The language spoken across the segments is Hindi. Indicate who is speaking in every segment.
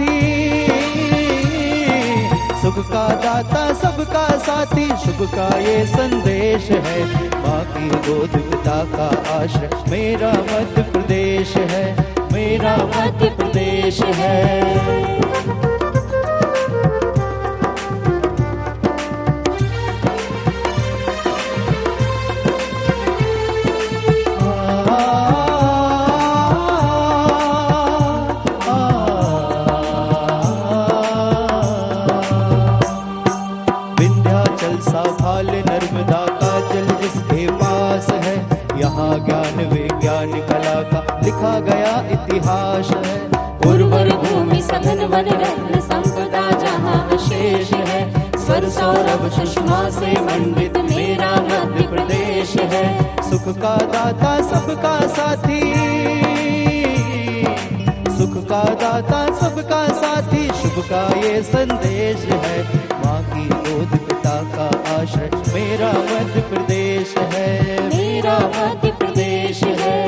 Speaker 1: साथी, सुख का दाता सबका साथी, शुभ का ये संदेश है। माँ की गोद पिता का आश्रय, मेरा मध्य प्रदेश है, मेरा मध्य प्रदेश है। नर्मदा का जल जिसके पास है, यहाँ ज्ञान विज्ञान कला का लिखा गया इतिहास है।
Speaker 2: उर्वर भूमि सघन वन रत्न संपदा जहाँ अशेष है, स्वर सौरभ सुषमा से मंडित मेरा मध्य प्रदेश है।
Speaker 1: सुख का दाता सबका साथी, सुख का दाता सबका साथी, शुभ का ये संदेश है। माँ की गोद पिता का आश्रय, मेरा मध्य प्रदेश है,
Speaker 2: मेरा मध्य प्रदेश है।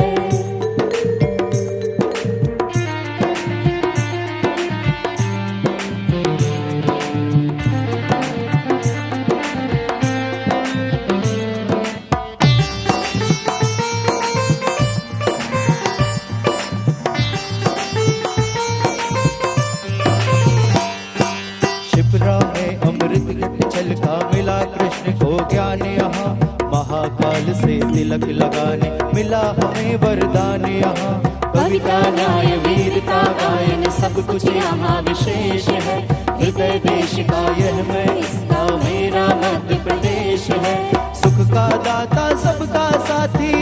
Speaker 1: शिप्रा में अमृत घट छलका, मिला कृष्ण को ज्ञान यहाँ, महाकाल से तिलक लगाने मिला हमें वरदान यहाँ।
Speaker 2: कविता न्याय वीरता गायन सब कुछ यहाँ विशेष है, हृदय देश का यह मैं इसका मेरा मध्य प्रदेश है।
Speaker 1: सुख का दाता सबका साथी,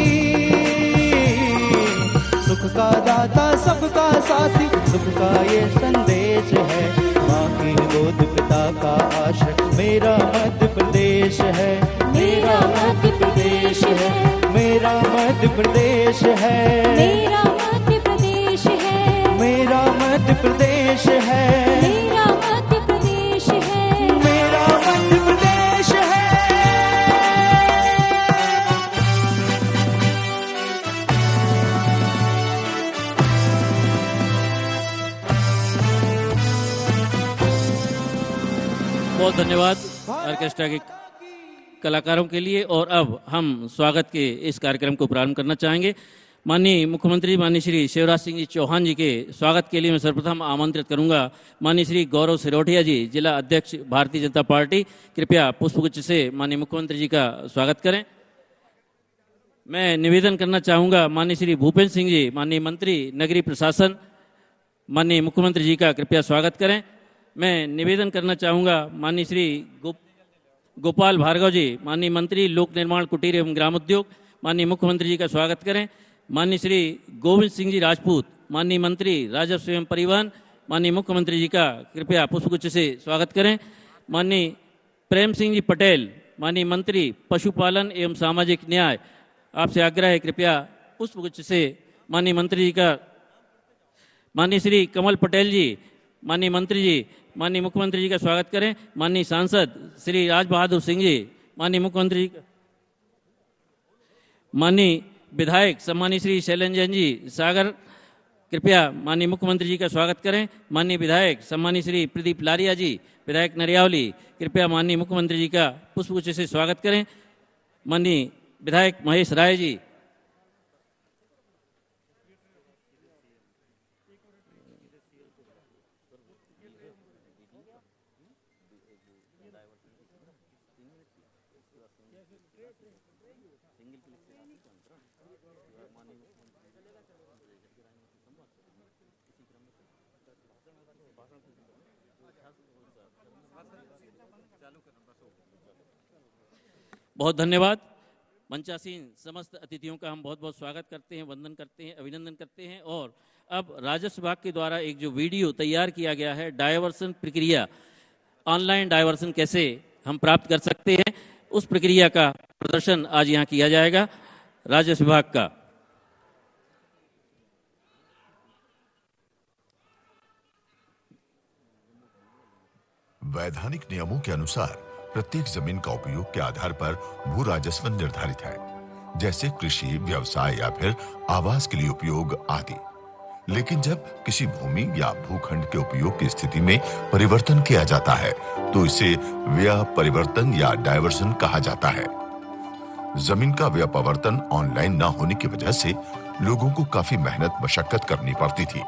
Speaker 1: सुख का दाता सबका साथी, सुख का ये संदेश है। माँ की गोद पिता का आश्रय, मेरा मध्य प्रदेश है,
Speaker 2: मेरा मध्य प्रदेश है,
Speaker 1: मेरा मध्य प्रदेश है,
Speaker 2: मेरा मध्य प्रदेश है,
Speaker 1: मेरा मध्य प्रदेश है,
Speaker 2: मेरा मध्य प्रदेश है,
Speaker 1: मेरा मध्य प्रदेश है।
Speaker 3: बहुत धन्यवाद ऑर्केस्ट्रा के कलाकारों के लिए। और अब हम स्वागत के इस कार्यक्रम को प्रारंभ करना चाहेंगे। माननीय मुख्यमंत्री माननीय श्री शिवराज सिंह जी चौहान जी के स्वागत के लिए मैं सर्वप्रथम आमंत्रित करूंगा माननीय श्री गौरव सिरोठिया जी, जिला अध्यक्ष भारतीय जनता पार्टी। कृपया पुष्पगुच्छ से माननीय मुख्यमंत्री जी का स्वागत करें। मैं निवेदन करना चाहूँगा माननीय श्री भूपेंद्र सिंह जी, माननीय मंत्री नगरीय प्रशासन, माननीय मुख्यमंत्री जी का कृपया स्वागत करें। मैं निवेदन करना चाहूँगा माननीय श्री गोपाल भार्गव जी, माननीय मंत्री लोक निर्माण कुटीर एवं ग्रामोद्योग, माननीय मुख्यमंत्री जी का स्वागत करें। माननीय श्री गोविंद सिंह जी राजपूत, माननीय मंत्री राजस्व एवं परिवहन, माननीय मुख्यमंत्री जी का कृपया पुष्पगुच्छ से स्वागत करें। माननीय प्रेम सिंह जी पटेल, माननीय मंत्री पशुपालन एवं सामाजिक न्याय, आपसे आग्रह है कृपया पुष्पगुच्छ से माननीय मंत्री जी का। माननीय श्री कमल पटेल जी, माननीय मंत्री जी, माननीय मुख्यमंत्री जी का स्वागत करें। माननीय सांसद श्री राज बहादुर सिंह जी, माननीय मुख्यमंत्री जी का। माननीय विधायक सम्मानीय श्री शैलेंद्र जी सागर, कृपया माननीय मुख्यमंत्री जी का स्वागत करें। माननीय विधायक सम्मानीय श्री प्रदीप लारिया जी, विधायक नरियावली, कृपया माननीय मुख्यमंत्री जी का पुष्पगुच्छ से स्वागत करें। माननीय विधायक महेश राय जी, बहुत धन्यवाद। मंचासीन समस्त अतिथियों का हम बहुत बहुत स्वागत करते हैं, वंदन करते हैं, अभिनंदन करते हैं। और अब राजस्व विभाग के द्वारा एक जो वीडियो तैयार किया गया है, डायवर्सन प्रक्रिया, ऑनलाइन डायवर्सन कैसे हम प्राप्त कर सकते हैं, उस प्रक्रिया का प्रदर्शन आज यहाँ किया जाएगा राजस्व विभाग का।
Speaker 4: वैधानिक नियमों के अनुसार प्रत्येक जमीन का उपयोग के आधार पर भू राजस्व निर्धारित है, जैसे कृषि, व्यवसाय या फिर आवास के लिए उपयोग आदि। लेकिन जब किसी भूमि या भूखंड के उपयोग की स्थिति में परिवर्तन किया जाता है तो इसे व्यय परिवर्तन या डायवर्सन कहा जाता है। जमीन का व्यय परिवर्तन ऑनलाइन न होने की वजह से लोगों को काफी मेहनत मशक्कत करनी पड़ती थी,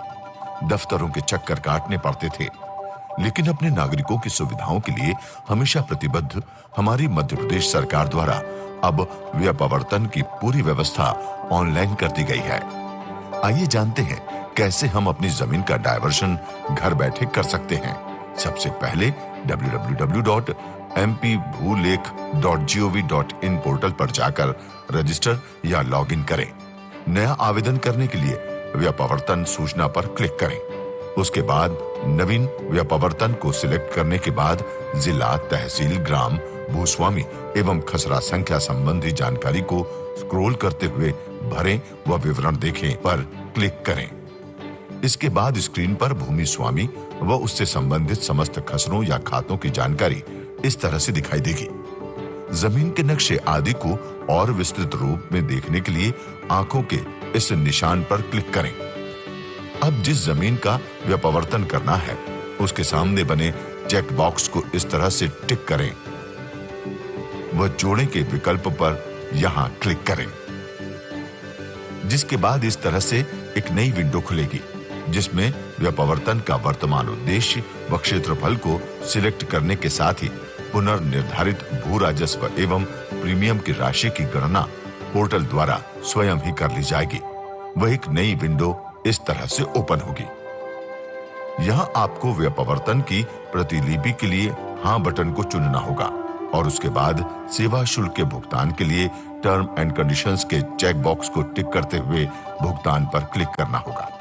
Speaker 4: दफ्तरों के चक्कर काटने पड़ते थे। लेकिन अपने नागरिकों की सुविधाओं के लिए हमेशा प्रतिबद्ध हमारी मध्य प्रदेश सरकार द्वारा अब व्यय परिवर्तन की पूरी व्यवस्था ऑनलाइन कर दी गई है। आइए जानते हैं कैसे हम अपनी जमीन का डायवर्शन घर बैठे कर सकते हैं। सबसे पहले www.mpbhuleख.gov.in पोर्टल पर जाकर रजिस्टर या लॉगिन करें। नया आवेदन करने के लिए व्यय परिवर्तन सूचना पर क्लिक करें। उसके बाद नवीन व्यय परिवर्तन को सिलेक्ट करने के बाद जिला, तहसील, ग्राम, भूस्वामी एवं खसरा संख्या संबंधी जानकारी को स्क्रॉल करते हुए भरें व विवरण देखें पर क्लिक करें। इसके बाद स्क्रीन पर भूमि स्वामी व उससे संबंधित समस्त खसरों या खातों की जानकारी इस तरह से दिखाई देगी। जमीन के नक्शे आदि को और विस्तृत रूप में देखने के लिए आंखों के इस निशान पर क्लिक करें। अब जिस जमीन का व्यय परिवर्तन करना है उसके सामने बने चेक बॉक्स को इस तरह से टिक करें व जोड़ें के विकल्प पर यहां क्लिक करें। जिसके बाद इस तरह से एक नई विंडो खुलेगी जिसमें व्यय परिवर्तन का वर्तमान उद्देश्य व क्षेत्रफल को सिलेक्ट करने के साथ ही पुनर्निर्धारित भू राजस्व एवं प्रीमियम की राशि की गणना पोर्टल द्वारा स्वयं ही कर ली जाएगी। वह एक नई विंडो इस तरह से ओपन होगी। यहां आपको व्यय परिवर्तन की प्रतिलिपि के लिए हां बटन को चुनना होगा और उसके बाद सेवा शुल्क के भुगतान के लिए टर्म एंड कंडीशंस के चेक बॉक्स को टिक करते हुए भुगतान पर क्लिक करना होगा।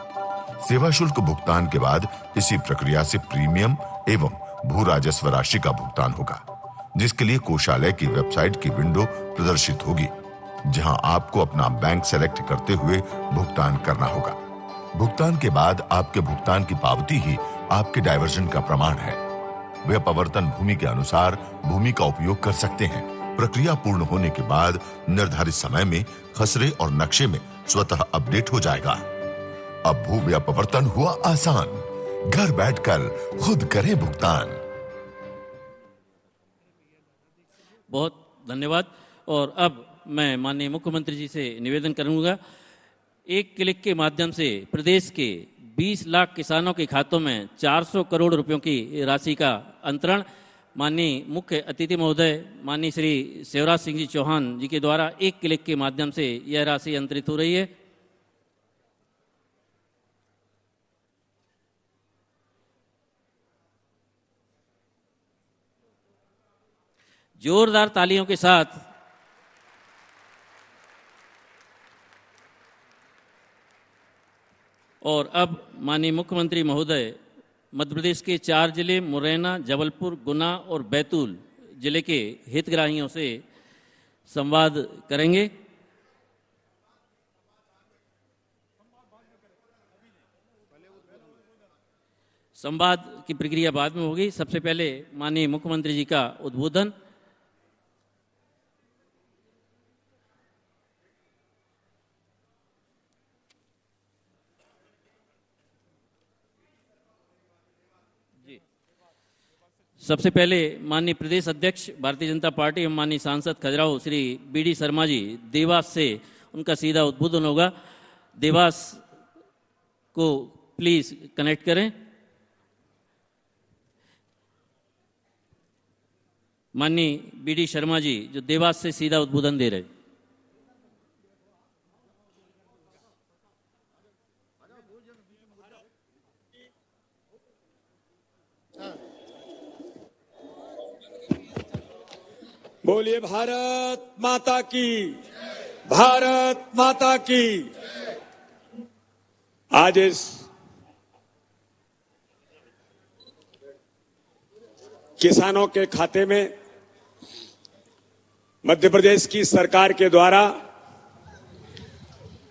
Speaker 4: सेवा शुल्क भुगतान के बाद इसी प्रक्रिया से प्रीमियम एवं भू राजस्व राशि का भुगतान होगा, जिसके लिए कोषालय की वेबसाइट की विंडो प्रदर्शित होगी, जहां आपको अपना बैंक सेलेक्ट करते हुए भुगतान करना होगा। भुगतान के बाद आपके भुगतान की पावती ही आपके डायवर्जन का प्रमाण है। व्यय परिवर्तन भूमि के अनुसार भूमि का उपयोग कर सकते हैं। प्रक्रिया पूर्ण होने के बाद निर्धारित समय में खसरे और नक्शे में स्वतः अपडेट हो जाएगा। अब भू व्यय परिवर्तन हुआ आसान, घर बैठकर खुद करें भुगतान।
Speaker 3: बहुत धन्यवाद। और अब मैं माननीय मुख्यमंत्री जी से निवेदन करूंगा, एक क्लिक के माध्यम से प्रदेश के 20 लाख किसानों के खातों में 400 करोड़ रुपयों की राशि का अंतरण माननीय मुख्य अतिथि महोदय माननीय श्री शिवराज सिंह जी चौहान जी के द्वारा एक क्लिक के माध्यम से यह राशि अंतरित हो रही है। जोरदार तालियों के साथ और अब माननीय मुख्यमंत्री महोदय मध्य प्रदेश के 4 जिले मुरैना, जबलपुर, गुना और बैतूल जिले के हितग्राहियों से संवाद करेंगे। संवाद की प्रक्रिया बाद में होगी। सबसे पहले माननीय मुख्यमंत्री जी का उद्बोधन। सबसे पहले माननीय प्रदेश अध्यक्ष भारतीय जनता पार्टी एवं माननीय सांसद खजुराहो श्री बीडी शर्मा जी देवास से उनका सीधा उद्बोधन होगा। देवास को प्लीज कनेक्ट करें। माननीय बीडी शर्मा जी जो देवास से सीधा उद्बोधन दे रहे हैं।
Speaker 5: बोलिए भारत माता की, भारत माता की। आज इस किसानों के खाते में मध्य प्रदेश की सरकार के द्वारा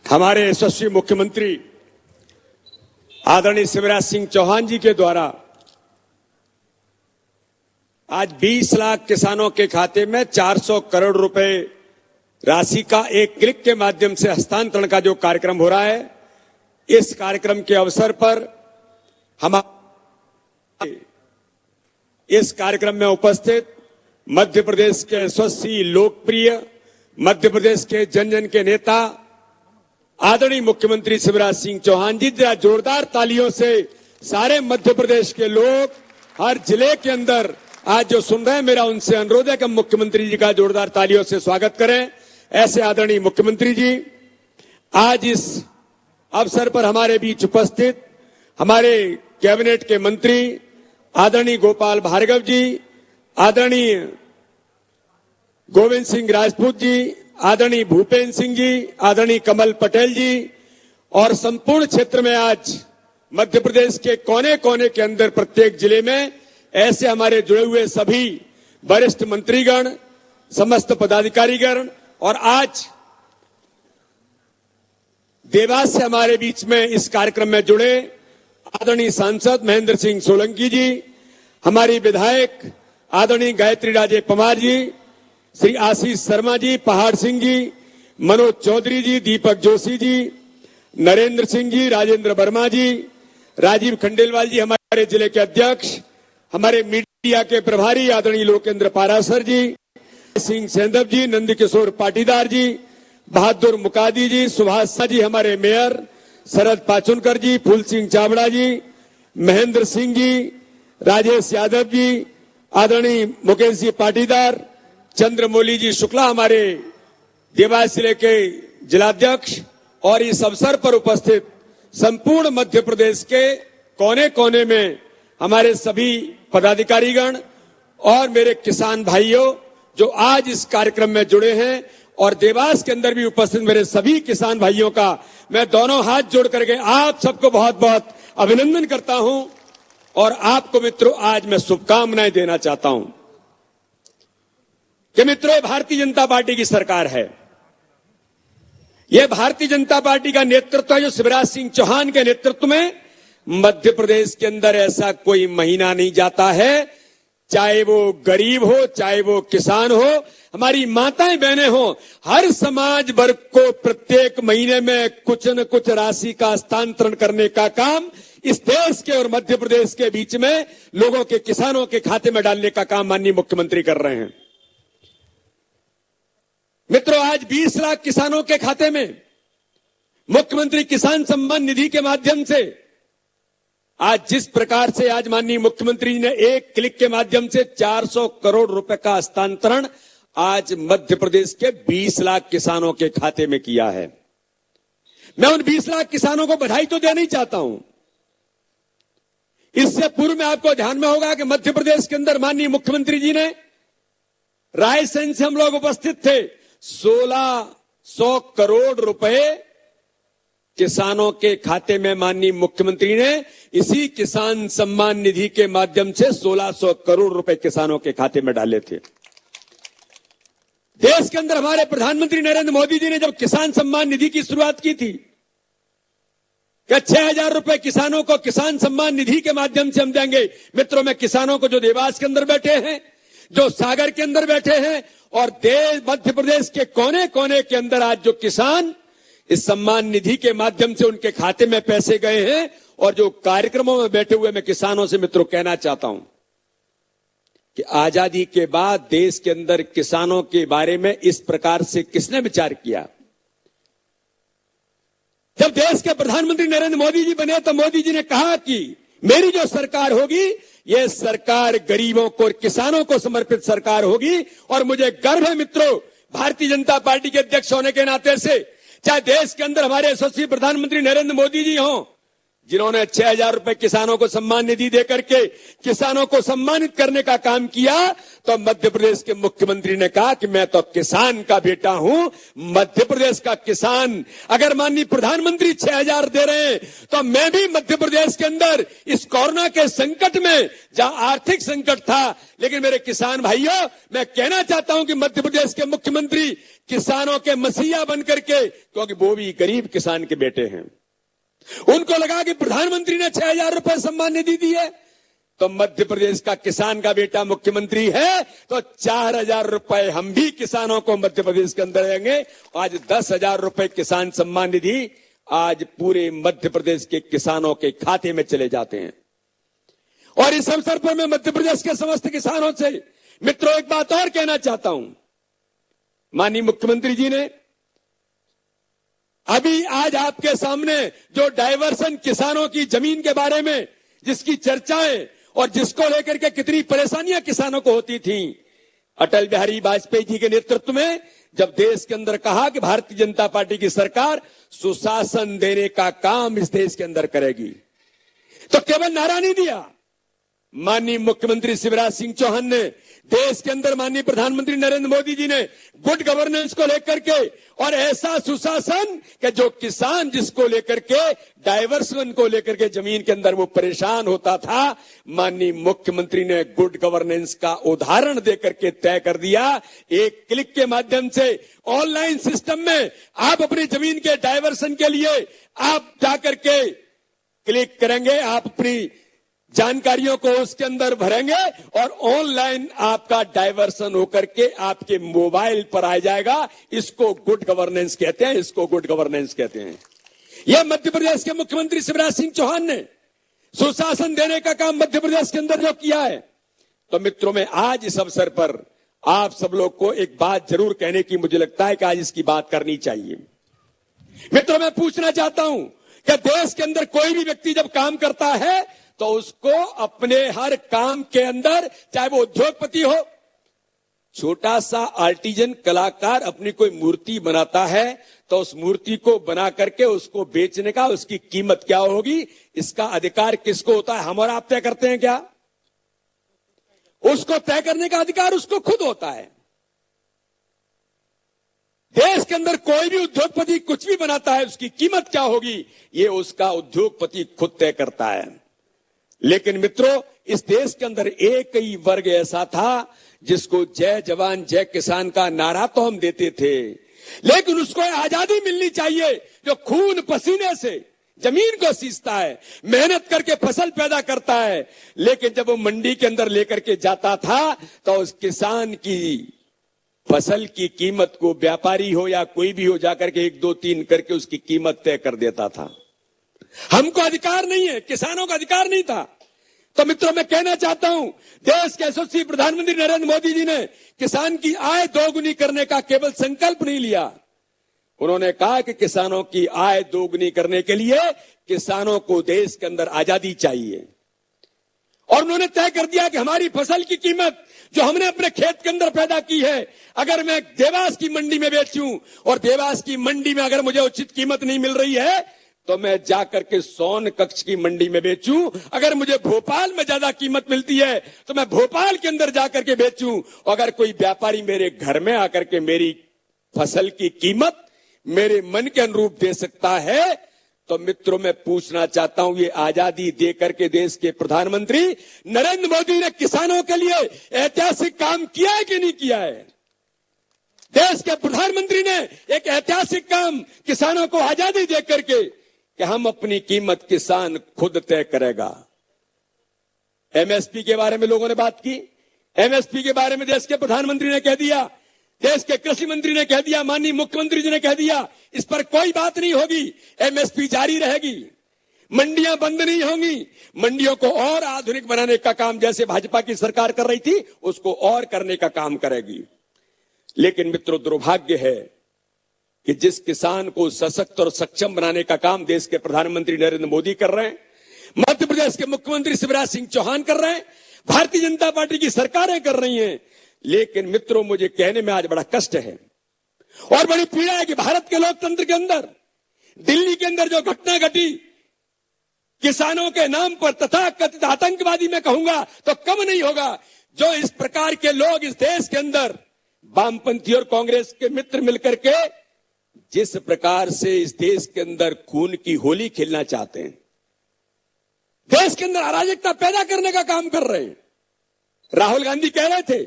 Speaker 5: हमारे यशस्वी मुख्यमंत्री आदरणीय शिवराज सिंह चौहान जी के द्वारा आज 20 लाख किसानों के खाते में 400 करोड़ रुपए राशि का एक क्लिक के माध्यम से हस्तांतरण का जो कार्यक्रम हो रहा है, इस कार्यक्रम के अवसर पर इस कार्यक्रम में उपस्थित मध्य प्रदेश के यशस्वी लोकप्रिय मध्य प्रदेश के जन जन के नेता आदरणीय मुख्यमंत्री शिवराज सिंह चौहान जी, जरा जोरदार तालियों से सारे मध्य प्रदेश के लोग हर जिले के अंदर आज जो सुन रहे हैं, मेरा उनसे अनुरोध है कि मुख्यमंत्री जी का जोरदार तालियों से स्वागत करें। ऐसे आदरणीय मुख्यमंत्री जी, आज इस अवसर पर हमारे बीच उपस्थित हमारे कैबिनेट के मंत्री आदरणीय गोपाल भार्गव जी, आदरणीय गोविंद सिंह राजपूत जी, आदरणीय भूपेंद्र सिंह जी, आदरणीय कमल पटेल जी और संपूर्ण क्षेत्र में आज मध्य प्रदेश के कोने कोने के अंदर प्रत्येक जिले में ऐसे हमारे जुड़े हुए सभी वरिष्ठ मंत्रीगण, समस्त पदाधिकारीगण और आज देवास से हमारे बीच में इस कार्यक्रम में जुड़े आदरणीय सांसद महेंद्र सिंह सोलंकी जी, हमारी विधायक आदरणीय गायत्री राजे पवार जी, श्री आशीष शर्मा जी, पहाड़ सिंह जी, मनोज चौधरी जी, दीपक जोशी जी, नरेंद्र सिंह जी, राजेंद्र वर्मा जी, राजीव खंडेलवाल जी, हमारे जिले के अध्यक्ष, हमारे मीडिया के प्रभारी आदरणीय लोकेंद्र पारासर जी, सिंह सेंधव जी, नंदकिशोर पाटीदार जी, बहादुर मुकादी जी, सुभाष जी, हमारे मेयर शरद पाचुनकर जी, फूल सिंह चावड़ा जी, महेंद्र सिंह जी, राजेश यादव जी, आदरणीय मुकेश जी पाटीदार, चंद्रमौली जी शुक्ला, हमारे देवास जिले के जिलाध्यक्ष और इस अवसर पर उपस्थित संपूर्ण मध्य प्रदेश के कोने कोने में हमारे सभी पदाधिकारीगण और मेरे किसान भाइयों जो आज इस कार्यक्रम में जुड़े हैं और देवास के अंदर भी उपस्थित मेरे सभी किसान भाइयों का मैं दोनों हाथ जोड़ करके आप सबको बहुत बहुत अभिनंदन करता हूं और आपको मित्रों आज मैं शुभकामनाएं देना चाहता हूं कि मित्रों भारतीय जनता पार्टी की सरकार है। यह भारतीय जनता पार्टी का नेतृत्व है जो शिवराज सिंह चौहान के नेतृत्व में मध्य प्रदेश के अंदर ऐसा कोई महीना नहीं जाता है, चाहे वो गरीब हो, चाहे वो किसान हो, हमारी माताएं बहनें हो, हर समाज वर्ग को प्रत्येक महीने में कुछ न कुछ राशि का हस्तांतरण करने का काम इस देश के और मध्य प्रदेश के बीच में लोगों के, किसानों के खाते में डालने का काम माननीय मुख्यमंत्री कर रहे हैं। मित्रों, आज 20 लाख किसानों के खाते में मुख्यमंत्री किसान सम्मान निधि के माध्यम से आज जिस प्रकार से आज माननीय मुख्यमंत्री ने एक क्लिक के माध्यम से 400 करोड़ रुपए का हस्तांतरण आज मध्य प्रदेश के 20 लाख किसानों के खाते में किया है। मैं उन 20 लाख किसानों को बधाई तो देना ही चाहता हूं। इससे पूर्व में आपको ध्यान में होगा कि मध्य प्रदेश के अंदर माननीय मुख्यमंत्री जी ने रायसेन से हम लोग उपस्थित थे, 1600 करोड़ रुपए किसानों के खाते में माननीय मुख्यमंत्री ने इसी किसान सम्मान निधि के माध्यम से 1600 करोड़ रुपए किसानों के खाते में डाले थे। देश के अंदर हमारे प्रधानमंत्री नरेंद्र मोदी जी ने जब किसान सम्मान निधि की शुरुआत की थी कि 6000 रुपए किसानों को किसान सम्मान निधि के माध्यम से हम देंगे। मित्रों, मैं किसानों को जो देवास के अंदर बैठे हैं, जो सागर के अंदर बैठे हैं और देश मध्य प्रदेश के कोने कोने के अंदर आज जो किसान इस सम्मान निधि के माध्यम से उनके खाते में पैसे गए हैं और जो कार्यक्रमों में बैठे हुए मैं किसानों से मित्रों कहना चाहता हूं कि आजादी के बाद देश के अंदर किसानों के बारे में इस प्रकार से किसने विचार किया? जब देश के प्रधानमंत्री नरेंद्र मोदी जी बने तो मोदी जी ने कहा कि मेरी जो सरकार होगी यह सरकार गरीबों को और किसानों को समर्पित सरकार होगी। और मुझे गर्व है मित्रों, भारतीय जनता पार्टी के अध्यक्ष होने के नाते से, चाहे देश के अंदर हमारे यशस्वी प्रधानमंत्री नरेंद्र मोदी जी हों जिन्होंने 6000 रुपए किसानों को सम्मान निधि देकर के किसानों को सम्मानित करने का काम किया, तो मध्य प्रदेश के मुख्यमंत्री ने कहा कि मैं तो किसान का बेटा हूं, मध्य प्रदेश का किसान। अगर माननीय प्रधानमंत्री 6000 दे रहे हैं तो मैं भी मध्य प्रदेश के अंदर इस कोरोना के संकट में जहां आर्थिक संकट था, लेकिन मेरे किसान भाइयों मैं कहना चाहता हूं कि मध्य प्रदेश के मुख्यमंत्री किसानों के मसीहा बनकर के, क्योंकि वो भी गरीब किसान के बेटे हैं, उनको लगा कि प्रधानमंत्री ने 6000 रुपए सम्मान निधि दी है तो मध्य प्रदेश का किसान का बेटा मुख्यमंत्री है तो 4000 रुपए हम भी किसानों को मध्य प्रदेश के अंदर देंगे। आज 10,000 रुपए किसान सम्मान निधि आज पूरे मध्य प्रदेश के किसानों के खाते में चले जाते हैं। और इस अवसर पर मैं मध्य प्रदेश के समस्त किसानों से मित्रों एक बात और कहना चाहता हूं। माननीय मुख्यमंत्री जी ने अभी आज आपके सामने जो डायवर्सन किसानों की जमीन के बारे में जिसकी चर्चाएं और जिसको लेकर के कितनी परेशानियां किसानों को होती थी, अटल बिहारी वाजपेयी जी के नेतृत्व में जब देश के अंदर कहा कि भारतीय जनता पार्टी की सरकार सुशासन देने का काम इस देश के अंदर करेगी, तो केवल नारा नहीं दिया। माननीय मुख्यमंत्री शिवराज सिंह चौहान ने देश के अंदर माननीय प्रधानमंत्री नरेंद्र मोदी जी ने गुड गवर्नेंस को लेकर के और ऐसा सुशासन कि जो किसान जिसको लेकर के डाइवर्सन को लेकर के जमीन के अंदर वो परेशान होता था, माननीय मुख्यमंत्री ने गुड गवर्नेंस का उदाहरण देकर के तय कर दिया। एक क्लिक के माध्यम से ऑनलाइन सिस्टम में आप अपनी जमीन के डाइवर्सन के लिए आप जाकर के क्लिक करेंगे, आप अपनी जानकारियों को उसके अंदर भरेंगे और ऑनलाइन आपका डाइवर्सन होकर के आपके मोबाइल पर आ जाएगा। इसको गुड गवर्नेंस कहते हैं, इसको गुड गवर्नेंस कहते हैं। यह मध्य प्रदेश के मुख्यमंत्री शिवराज सिंह चौहान ने सुशासन देने का काम मध्य प्रदेश के अंदर जो किया है। तो मित्रों, में आज इस अवसर पर आप सब लोग को एक बात जरूर कहने की मुझे लगता है कि आज इसकी बात करनी चाहिए। मित्रों, मैं पूछना चाहता हूं कि देश के अंदर कोई भी व्यक्ति जब काम करता है तो उसको अपने हर काम के अंदर, चाहे वो उद्योगपति हो, छोटा सा आर्टिजन कलाकार अपनी कोई मूर्ति बनाता है तो उस मूर्ति को बना करके उसको बेचने का, उसकी कीमत क्या होगी, इसका अधिकार किसको होता है? हम और आप तय करते हैं क्या? उसको तय करने का अधिकार उसको खुद होता है। देश के अंदर कोई भी उद्योगपति कुछ भी बनाता है, उसकी कीमत क्या होगी, ये उसका उद्योगपति खुद तय करता है। लेकिन मित्रों, इस देश के अंदर एक ही वर्ग ऐसा था जिसको जय जवान जय किसान का नारा तो हम देते थे, लेकिन उसको आजादी मिलनी चाहिए जो खून पसीने से जमीन को सींचता है, मेहनत करके फसल पैदा करता है। लेकिन जब वो मंडी के अंदर लेकर के जाता था तो उस किसान की फसल की कीमत को व्यापारी हो या कोई भी हो जाकर के 1, 2, 3 करके उसकी कीमत तय कर देता था। हमको अधिकार नहीं है, किसानों का अधिकार नहीं था। तो मित्रों, मैं कहना चाहता हूं, देश के यशस्वी प्रधानमंत्री नरेंद्र मोदी जी ने किसान की आय दोगुनी करने का केवल संकल्प नहीं लिया, उन्होंने कहा कि किसानों की आय दोगुनी करने के लिए किसानों को देश के अंदर आजादी चाहिए। और उन्होंने तय कर दिया कि हमारी फसल की कीमत जो हमने अपने खेत के अंदर पैदा की है, अगर मैं देवास की मंडी में बेचूं और देवास की मंडी में अगर मुझे उचित कीमत नहीं मिल रही है तो मैं जाकर के सोन कक्ष की मंडी में बेचूं। अगर मुझे भोपाल में ज्यादा कीमत मिलती है तो मैं भोपाल के अंदर जाकर के बेचूं। अगर कोई व्यापारी मेरे घर में आकर के मेरी फसल की कीमत मेरे मन के अनुरूप दे सकता है, तो मित्रों, मैं पूछना चाहता हूं, ये आजादी देकर के देश के प्रधानमंत्री नरेंद्र मोदी ने किसानों के लिए ऐतिहासिक काम किया है कि नहीं किया है? देश के प्रधानमंत्री ने एक ऐतिहासिक काम किसानों को आजादी देकर के कि हम अपनी कीमत किसान खुद तय करेगा। एमएसपी के बारे में लोगों ने बात की, एमएसपी के बारे में देश के प्रधानमंत्री ने कह दिया, देश के कृषि मंत्री ने कह दिया, माननीय मुख्यमंत्री जी ने कह दिया, इस पर कोई बात नहीं होगी, एमएसपी जारी रहेगी, मंडियां बंद नहीं होंगी, मंडियों को और आधुनिक बनाने का काम जैसे भाजपा की सरकार कर रही थी उसको और करने का काम करेगी। लेकिन मित्रों, दुर्भाग्य है कि जिस किसान को सशक्त और सक्षम बनाने का काम देश के प्रधानमंत्री नरेंद्र मोदी कर रहे हैं, मध्य प्रदेश के मुख्यमंत्री शिवराज सिंह चौहान कर रहे हैं, भारतीय जनता पार्टी की सरकारें कर रही हैं, लेकिन मित्रों, मुझे कहने में आज बड़ा कष्ट है और बड़ी पीड़ा है कि भारत के लोकतंत्र के अंदर दिल्ली के अंदर जो घटना घटी किसानों के नाम पर तथाकथित आतंकवादी मैं कहूंगा तो कम नहीं होगा। जो इस प्रकार के लोग इस देश के अंदर वामपंथी और कांग्रेस के मित्र मिलकर के जिस प्रकार से इस देश के अंदर खून की होली खेलना चाहते हैं, देश के अंदर अराजकता पैदा करने का काम कर रहे हैं। राहुल गांधी कह रहे थे,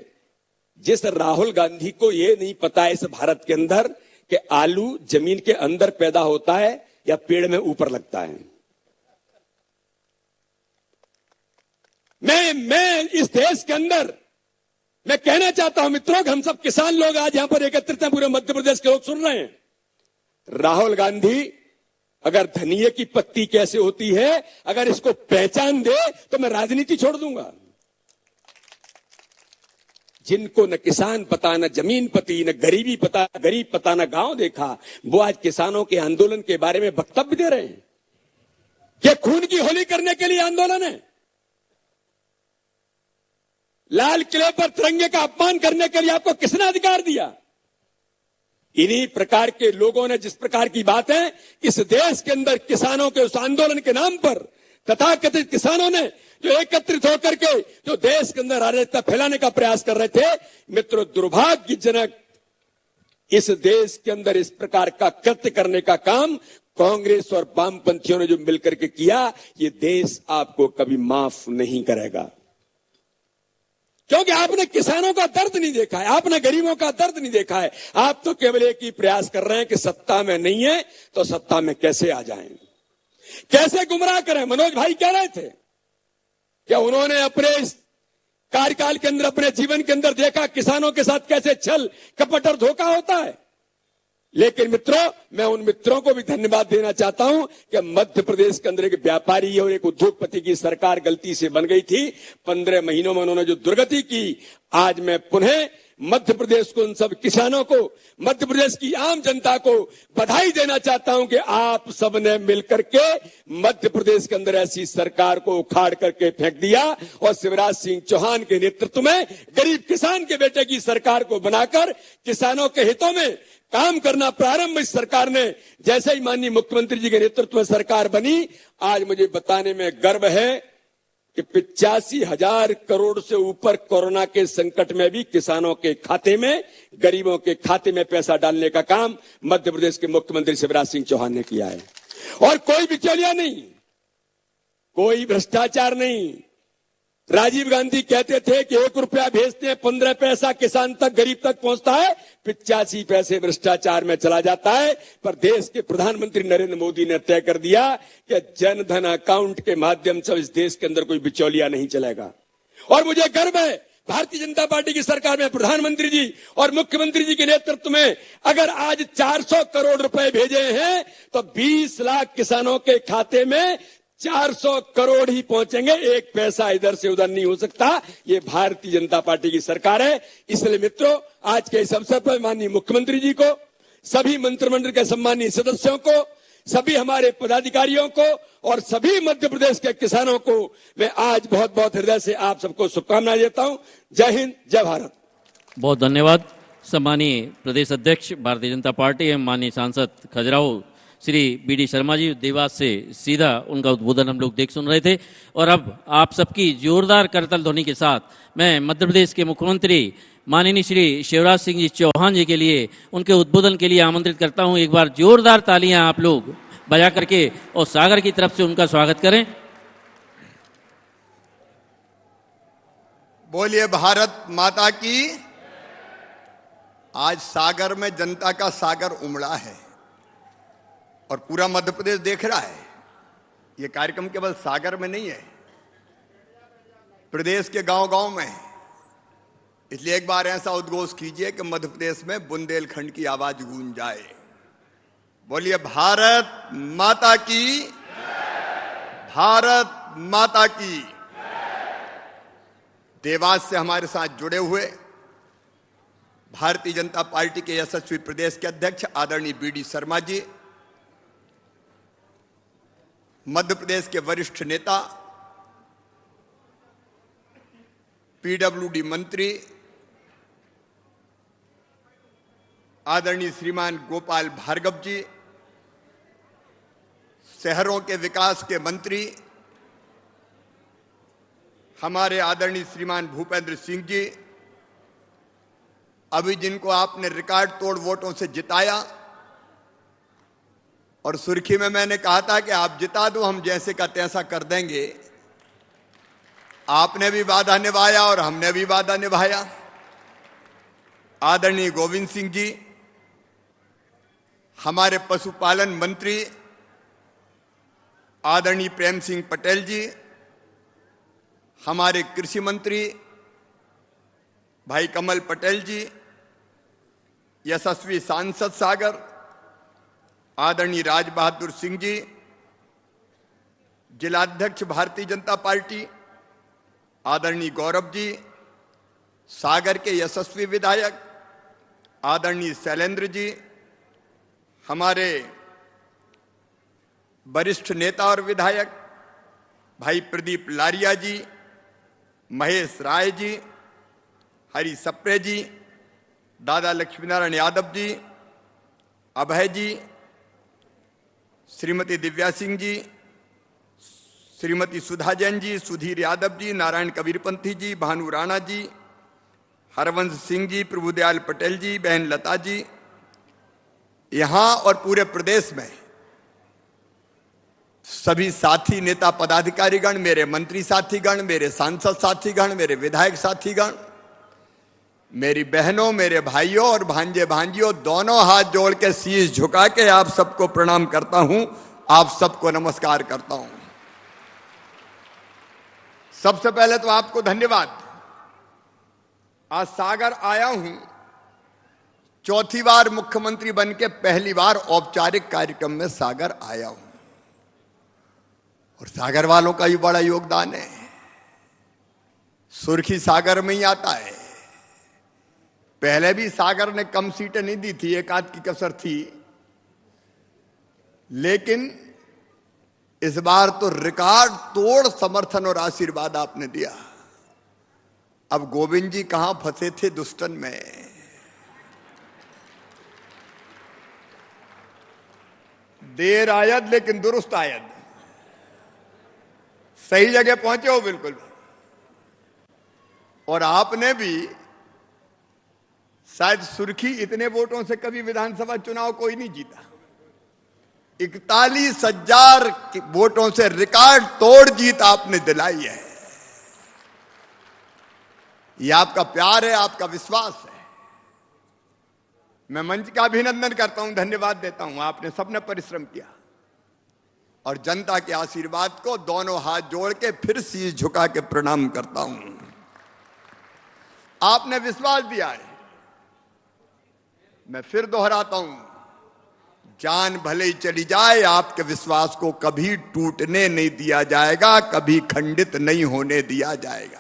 Speaker 5: जिस राहुल गांधी को यह नहीं पता है इस भारत के अंदर कि आलू जमीन के अंदर पैदा होता है या पेड़ में ऊपर लगता है। मैं इस देश के अंदर मैं कहना चाहता हूं मित्रों कि हम सब किसान लोग आज यहां पर एकत्रित हैं, पूरे मध्य प्रदेश के लोग सुन रहे हैं। राहुल गांधी अगर धनिये की पत्ती कैसे होती है, अगर इसको पहचान दे तो मैं राजनीति छोड़ दूंगा। जिनको न किसान पता, न जमीन पती, न गरीबी पता, गरीब पता, न गांव देखा, वो आज किसानों के आंदोलन के बारे में वक्तव्य दे रहे हैं। क्या खून की होली करने के लिए आंदोलन है? लाल किले पर तिरंगे का अपमान करने के लिए आपको किसने अधिकार दिया? इन्हीं प्रकार के लोगों ने जिस प्रकार की बात है, इस देश के अंदर किसानों के उस आंदोलन के नाम पर तथाकथित किसानों ने जो एकत्रित होकर के जो देश के अंदर अराजकता फैलाने का प्रयास कर रहे थे, मित्रों, दुर्भाग्यजनक इस देश के अंदर इस प्रकार का कृत्य करने का काम कांग्रेस और वामपंथियों ने जो मिलकर के किया, ये देश आपको कभी माफ नहीं करेगा। क्योंकि आपने किसानों का दर्द नहीं देखा है, आपने गरीबों का दर्द नहीं देखा है। आप तो केवल एक ही प्रयास कर रहे हैं कि सत्ता में नहीं है तो सत्ता में कैसे आ जाएं, कैसे गुमराह करें। मनोज भाई कह रहे थे, क्या उन्होंने अपने इस कार्यकाल के अंदर, अपने जीवन के अंदर देखा किसानों के साथ कैसे छल कपट और धोखा होता है? लेकिन मित्रों, मैं उन मित्रों को भी धन्यवाद देना चाहता हूं कि मध्य प्रदेश के अंदर एक व्यापारी और एक उद्योगपति की सरकार गलती से बन गई थी। 15 महीनों में उन्होंने जो दुर्गति की, आज मैं पुनः मध्य प्रदेश को, उन सब किसानों को, मध्य प्रदेश की आम जनता को बधाई देना चाहता हूं कि आप सबने मिलकर के मध्य प्रदेश के अंदर ऐसी सरकार को उखाड़ करके फेंक दिया और शिवराज सिंह चौहान के नेतृत्व में गरीब किसान के बेटे की सरकार को बनाकर किसानों के हितों में काम करना प्रारंभ इस सरकार ने, जैसे ही माननीय मुख्यमंत्री जी के नेतृत्व में सरकार बनी, आज मुझे बताने में गर्व है कि 85,000 करोड़ से ऊपर कोरोना के संकट में भी किसानों के खाते में, गरीबों के खाते में पैसा डालने का काम मध्य प्रदेश के मुख्यमंत्री शिवराज सिंह चौहान ने किया है। और कोई बिचौलिया नहीं, कोई भ्रष्टाचार नहीं। राजीव गांधी कहते थे कि 1 रुपया भेजते हैं, 15 पैसा किसान तक, गरीब तक पहुंचता है, 85 पैसे भ्रष्टाचार में चला जाता है। पर देश के प्रधानमंत्री नरेंद्र मोदी ने तय कर दिया कि जन धन अकाउंट के माध्यम से इस देश के अंदर कोई बिचौलिया नहीं चलेगा। और मुझे गर्व है, भारतीय जनता पार्टी की सरकार में प्रधानमंत्री जी और मुख्यमंत्री जी के नेतृत्व में अगर आज 400 करोड़ रुपए भेजे हैं तो 20 लाख किसानों के खाते में 400 करोड़ ही पहुंचेंगे। एक पैसा इधर से उधर नहीं हो सकता। ये भारतीय जनता पार्टी की सरकार है। इसलिए मित्रों, आज के इस अवसर पर माननीय मुख्यमंत्री जी को, सभी मंत्रिमंडल के सम्मानीय सदस्यों को, सभी हमारे पदाधिकारियों को और सभी मध्य प्रदेश के किसानों को मैं आज बहुत बहुत हृदय से आप सबको शुभकामनाएं देता हूं। जय हिंद, जय भारत।
Speaker 3: बहुत धन्यवाद। सम्मानीय प्रदेश अध्यक्ष भारतीय जनता पार्टी एवं माननीय सांसद खजुराहो श्री बी.डी. शर्मा जी, देवास से सीधा उनका उद्बोधन हम लोग देख सुन रहे थे। और अब आप सबकी जोरदार करतल ध्वनि के साथ मैं मध्य प्रदेश के मुख्यमंत्री माननीय श्री शिवराज सिंह जी चौहान जी के लिए, उनके उद्बोधन के लिए आमंत्रित करता हूं। एक बार जोरदार तालियां आप लोग बजा करके और सागर की तरफ से उनका स्वागत करें।
Speaker 6: बोलिए भारत माता की। आज सागर में जनता का सागर उमड़ा है और पूरा मध्य प्रदेश देख रहा है। ये कार्यक्रम केवल सागर में नहीं है, प्रदेश के गांव-गांव में है। इसलिए एक बार ऐसा उद्घोष कीजिए कि मध्य प्रदेश में बुंदेलखंड की आवाज गूंज जाए। बोलिए भारत माता की, भारत माता की। देवास से हमारे साथ जुड़े हुए भारतीय जनता पार्टी के यशस्वी प्रदेश के अध्यक्ष आदरणीय बी.डी. शर्मा जी, मध्य प्रदेश के वरिष्ठ नेता, पीडब्ल्यूडी मंत्री आदरणीय श्रीमान गोपाल भार्गव जी, शहरों के विकास के मंत्री हमारे आदरणीय श्रीमान भूपेंद्र सिंह जी, अभी जिनको आपने रिकॉर्ड तोड़ वोटों से जिताया, और सुर्खी में मैंने कहा था कि आप जिता दो, हम जैसे का तैसा कर देंगे। आपने भी वादा निभाया और हमने भी वादा निभाया। आदरणीय गोविंद सिंह जी, हमारे पशुपालन मंत्री आदरणीय प्रेम सिंह पटेल जी, हमारे कृषि मंत्री भाई कमल पटेल जी, यशस्वी सांसद सागर आदरणीय राज बहादुर सिंह जी, जिलाध्यक्ष भारतीय जनता पार्टी, आदरणीय गौरव जी, सागर के यशस्वी विधायक आदरणीय शैलेंद्र जी, हमारे वरिष्ठ नेता और विधायक भाई प्रदीप लारिया जी, महेश राय जी, हरि सप्रे जी, दादा लक्ष्मीनारायण यादव जी, अभय जी, श्रीमती दिव्या सिंह जी, श्रीमती सुधा जैन जी, सुधीर यादव जी, नारायण कबीरपंथी जी, भानु राणा जी, हरवंश सिंह जी, प्रभुदयाल पटेल जी, बहन लता जी, यहां और पूरे प्रदेश में सभी साथी नेता पदाधिकारीगण, मेरे मंत्री साथीगण, मेरे सांसद साथीगण, मेरे विधायक साथीगण, मेरी बहनों, मेरे भाइयों और भांजे भांजियों, दोनों हाथ जोड़ के शीश झुका के आप सबको प्रणाम करता हूं, आप सबको नमस्कार करता हूं। सबसे पहले तो आपको धन्यवाद। आज सागर आया हूं, चौथी बार मुख्यमंत्री बन के पहली बार औपचारिक कार्यक्रम में सागर आया हूं, और सागर वालों का भी बड़ा योगदान है। सुर्खी सागर में ही आता है। पहले भी सागर ने कम सीटें नहीं दी थी, एक आध की कसर थी, लेकिन इस बार तो रिकॉर्ड तोड़ समर्थन और आशीर्वाद आपने दिया। अब गोविंद जी कहां फंसे थे दुष्टन में, देर आयद लेकिन दुरुस्त आयद, सही जगह पहुंचे हो बिल्कुल। और आपने भी शायद सुर्खी इतने वोटों से कभी विधानसभा चुनाव कोई नहीं जीता, 41,000 वोटों से रिकॉर्ड तोड़ जीत आपने दिलाई है। ये आपका प्यार है, आपका विश्वास है। मैं मंच का अभिनंदन करता हूं, धन्यवाद देता हूं। आपने सबने परिश्रम किया और जनता के आशीर्वाद को दोनों हाथ जोड़ के फिर शीश झुका के प्रणाम करता हूं। आपने विश्वास दिया है, मैं फिर दोहराता हूं, जान भले ही चली जाए, आपके विश्वास को कभी टूटने नहीं दिया जाएगा, कभी खंडित नहीं होने दिया जाएगा।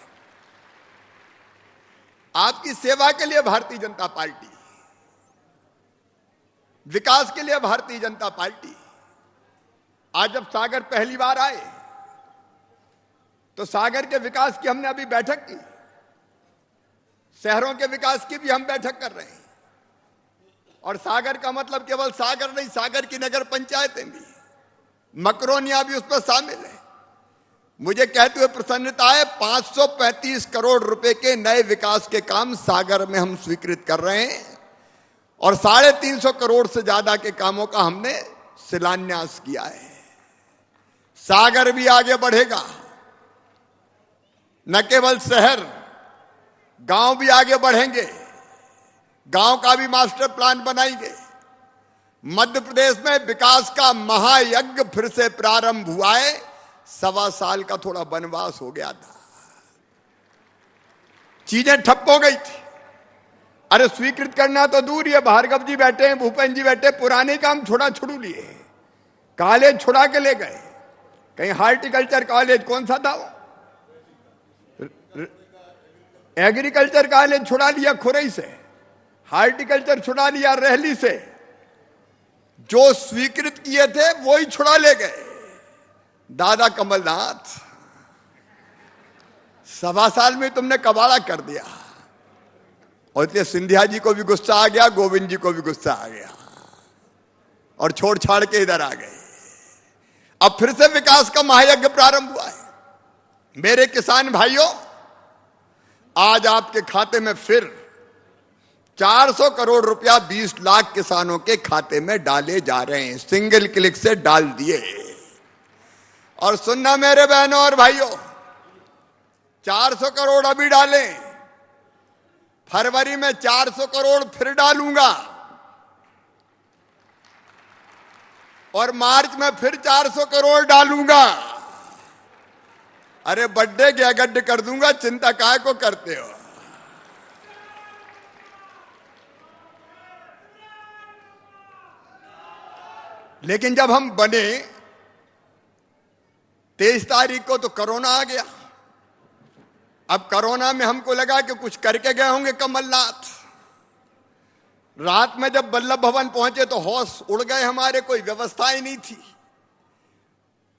Speaker 6: आपकी सेवा के लिए भारतीय जनता पार्टी, विकास के लिए भारतीय जनता पार्टी। आज जब सागर पहली बार आए तो सागर के विकास की हमने अभी बैठक की, शहरों के विकास की भी हम बैठक कर रहे हैं। और सागर का मतलब केवल सागर नहीं, सागर की नगर पंचायतें भी, मकरोनिया भी उसमें शामिल है। मुझे कहते हुए प्रसन्नता है, 535 करोड़ रुपए के नए विकास के काम सागर में हम स्वीकृत कर रहे हैं, और 350 करोड़ से ज्यादा के कामों का हमने शिलान्यास किया है। सागर भी आगे बढ़ेगा, न केवल शहर, गांव भी आगे बढ़ेंगे। गांव का भी मास्टर प्लान बनाएंगे। मध्य प्रदेश में विकास का महायज्ञ फिर से प्रारंभ हुआ है। 1.25 साल का थोड़ा वनवास हो गया था, चीजें ठप हो गई थी। अरे स्वीकृत करना तो दूर, ये भार्गव जी बैठे हैं, भूपेंद्र जी बैठे, पुराने काम छुड़ू लिए, कॉलेज छुड़ा के ले गए। कहीं हार्टिकल्चर कॉलेज कौन सा था वो, एग्रीकल्चर कॉलेज छुड़ा लिया खुरई से, हार्टिकल्चर छुड़ा लिया रहली से। जो स्वीकृत किए थे वो ही छुड़ा ले गए। दादा कमलनाथ, 1.25 साल में तुमने कबाड़ा कर दिया। और इसलिए सिंधिया जी को भी गुस्सा आ गया, गोविंद जी को भी गुस्सा आ गया, और छोड़ छाड़ के इधर आ गए। अब फिर से विकास का महायज्ञ प्रारंभ हुआ है। मेरे किसान भाइयों, आज आपके खाते में फिर 400 करोड़ रुपया 20 लाख किसानों के खाते में डाले जा रहे हैं, सिंगल क्लिक से डाल दिए। और सुनना मेरे बहनों और भाइयों, 400 करोड़ अभी डालें, फरवरी में 400 करोड़ फिर डालूंगा, और मार्च में फिर 400 करोड़ डालूंगा। अरे बड्डे क्या गड्ढे कर दूंगा, चिंता काहे को करते हो। लेकिन जब हम बने 23 तारीख को तो कोरोना आ गया। अब कोरोना में हमको लगा कि कुछ करके गए होंगे कमलनाथ। रात में जब वल्लभ भवन पहुंचे तो होश उड़ गए हमारे, कोई व्यवस्था ही नहीं थी।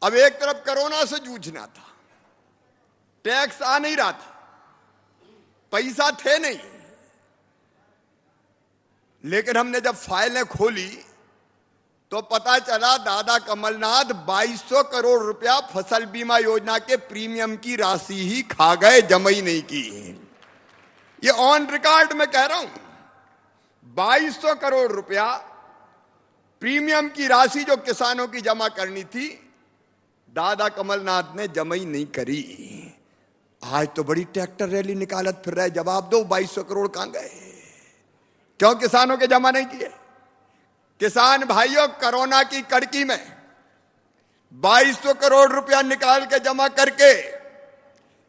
Speaker 6: अब एक तरफ कोरोना से जूझना था, टैक्स आ नहीं रहा था, पैसा थे नहीं। लेकिन हमने जब फाइलें खोली तो पता चला दादा कमलनाथ 2200 करोड़ रुपया फसल बीमा योजना के प्रीमियम की राशि ही खा गए, जमा ही नहीं की। ये ऑन रिकॉर्ड में कह रहा हूं, 2200 करोड़ रुपया प्रीमियम की राशि जो किसानों की जमा करनी थी, दादा कमलनाथ ने जमा ही नहीं करी। आज तो बड़ी ट्रैक्टर रैली निकालत फिर रहे, जवाब दो 2200 करोड़ कहां गए? क्यों किसानों के जमा नहीं किए? किसान भाइयों, कोरोना की कड़की में 2200 करोड़ रुपया निकाल के जमा करके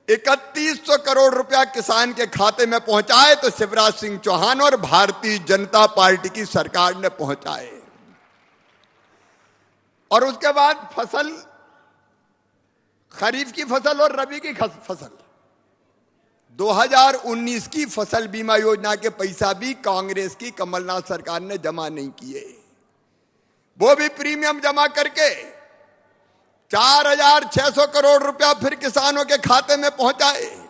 Speaker 6: 3100 करोड़ रुपया किसान के खाते में पहुंचाए तो शिवराज सिंह चौहान और भारतीय जनता पार्टी की सरकार ने पहुंचाए। और उसके बाद फसल, खरीफ की फसल और रबी की फसल, 2019 की फसल बीमा योजना के पैसा भी कांग्रेस की कमलनाथ सरकार ने जमा नहीं किए। वो भी प्रीमियम जमा करके 4600 करोड़ रुपया फिर किसानों के खाते में पहुंचाए।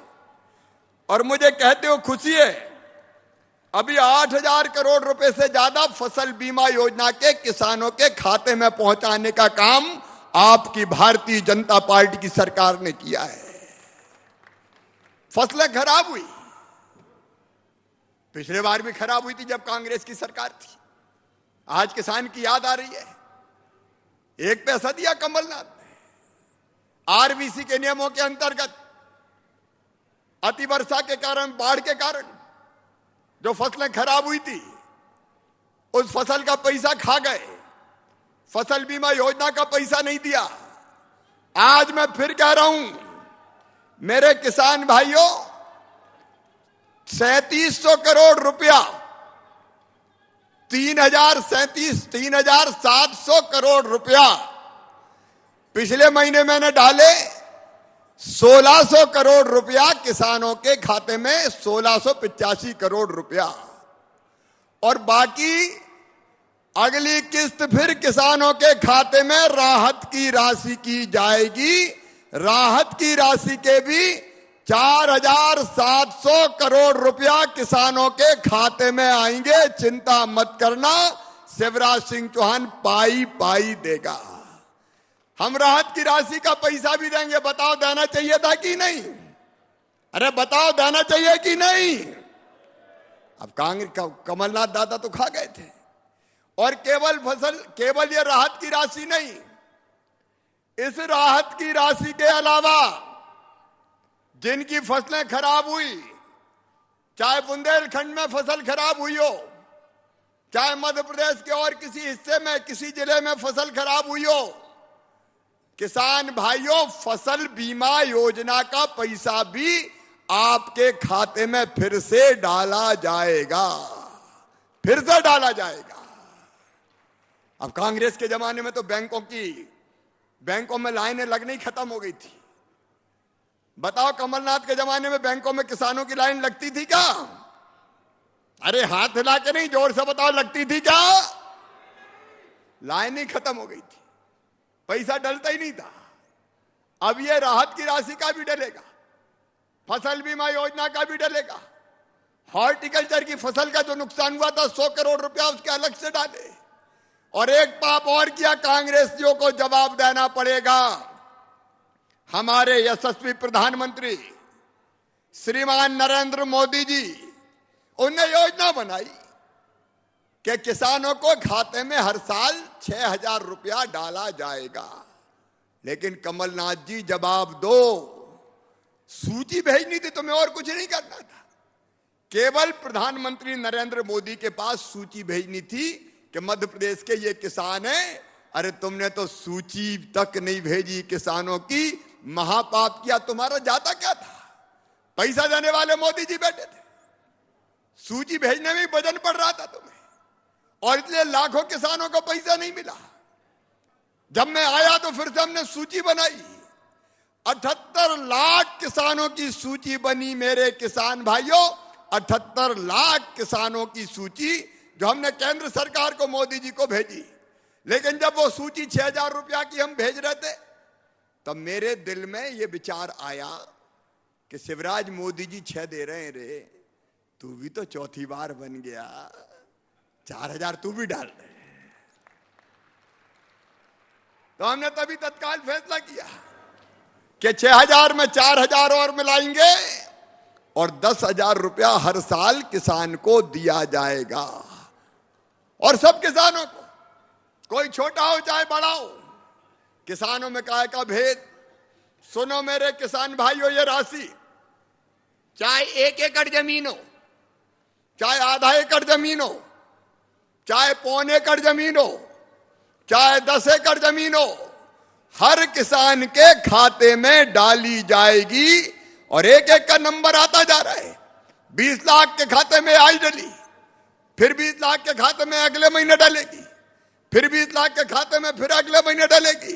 Speaker 6: और मुझे कहते हो खुशी है, अभी 8000 करोड़ रुपए से ज्यादा फसल बीमा योजना के किसानों के खाते में पहुंचाने का काम आपकी भारतीय जनता पार्टी की सरकार ने किया है। फसलें खराब हुई, पिछले बार भी खराब हुई थी जब कांग्रेस की सरकार थी। आज किसान की याद आ रही है। एक पैसा दिया कमलनाथ ने। आरबीसी के नियमों के अंतर्गत अतिवर्षा के कारण, बाढ़ के कारण जो फसलें खराब हुई थी, उस फसल का पैसा खा गए। फसल बीमा योजना का पैसा नहीं दिया। आज मैं फिर कह रहा हूं, मेरे किसान भाइयों, 3700 करोड़ रुपया, 3700 करोड़ रुपया पिछले महीने मैंने डाले। 1600 करोड़ रुपया किसानों के खाते में, 1685 करोड़ रुपया। और बाकी अगली किस्त फिर किसानों के खाते में राहत की राशि की जाएगी। राहत की राशि के भी 4700 करोड़ रुपया किसानों के खाते में आएंगे। चिंता मत करना, शिवराज सिंह चौहान पाई पाई देगा। हम राहत की राशि का पैसा भी देंगे। बताओ देना चाहिए था कि नहीं? अरे बताओ देना चाहिए कि नहीं? अब कांग्रेस का कमलनाथ दादा तो खा गए थे। और केवल ये राहत की राशि नहीं, इस राहत की राशि के अलावा जिनकी फसलें खराब हुई, चाहे बुंदेलखंड में फसल खराब हुई हो, चाहे मध्य प्रदेश के और किसी हिस्से में, किसी जिले में फसल खराब हुई हो, किसान भाइयों, फसल बीमा योजना का पैसा भी आपके खाते में फिर से डाला जाएगा। फिर से डाला जाएगा। अब कांग्रेस के जमाने में तो बैंकों में लाइनें लगनी खत्म हो गई थी। बताओ कमलनाथ के जमाने में बैंकों में किसानों की लाइन लगती थी क्या? अरे हाथ हिला के नहीं, जोर से बताओ, लगती थी क्या? लाइन ही खत्म हो गई थी, पैसा डलता ही नहीं था। अब ये राहत की राशि का भी डलेगा, फसल बीमा योजना का भी डलेगा। हॉर्टिकल्चर की फसल का जो नुकसान हुआ था 100 करोड़ रुपया, उसके अलग से डाले। और एक पाप और किया, कांग्रेसियों को जवाब देना पड़ेगा। हमारे यशस्वी प्रधानमंत्री श्रीमान नरेंद्र मोदी जी, उन्होंने योजना बनाई कि किसानों को खाते में हर साल 6000 रुपया डाला जाएगा। लेकिन कमलनाथ जी जवाब दो, सूची भेजनी थी तुम्हें, और कुछ नहीं करना था। केवल प्रधानमंत्री नरेंद्र मोदी के पास सूची भेजनी थी कि मध्य प्रदेश के ये किसान हैं। अरे तुमने तो सूची तक नहीं भेजी किसानों की, महापाप किया। तुम्हारा जाता क्या था? पैसा देने वाले मोदी जी बैठे थे, सूची भेजने में ही वजन पड़ रहा था तुम्हें, और इसलिए लाखों किसानों को पैसा नहीं मिला। जब मैं आया तो फिर से हमने सूची बनाई, 78 लाख किसानों की सूची बनी मेरे किसान भाइयों, 78 लाख किसानों की सूची जो हमने केंद्र सरकार को, मोदी जी को भेजी। लेकिन जब वो सूची 6,000 रुपया की हम भेज रहे थे, तब मेरे दिल में ये विचार आया कि शिवराज, मोदी जी 6 दे रहे हैं रे, तू भी तो चौथी बार बन गया, 4,000 तू भी डाल दे। तो हमने तभी तत्काल फैसला किया कि 6,000 में 4,000 और मिलाएंगे और 10,000 रुपया हर साल किसान को दिया जाएगा। और सब किसानों को, कोई छोटा हो चाहे बड़ा हो, किसानों में काय का भेद। सुनो मेरे किसान भाइयों, ये राशि चाहे 1 एकड़ जमीन हो, चाहे आधा एकड़ जमीन हो, चाहे पौने एकड़ जमीन हो, चाहे 10 एकड़ जमीन हो, हर किसान के खाते में डाली जाएगी। और एक एक का नंबर आता जा रहा है। 20 लाख के खाते में आज डली, फिर 20 लाख के खाते में अगले महीने डालेगी, फिर 20 लाख के खाते में फिर अगले महीने डालेगी।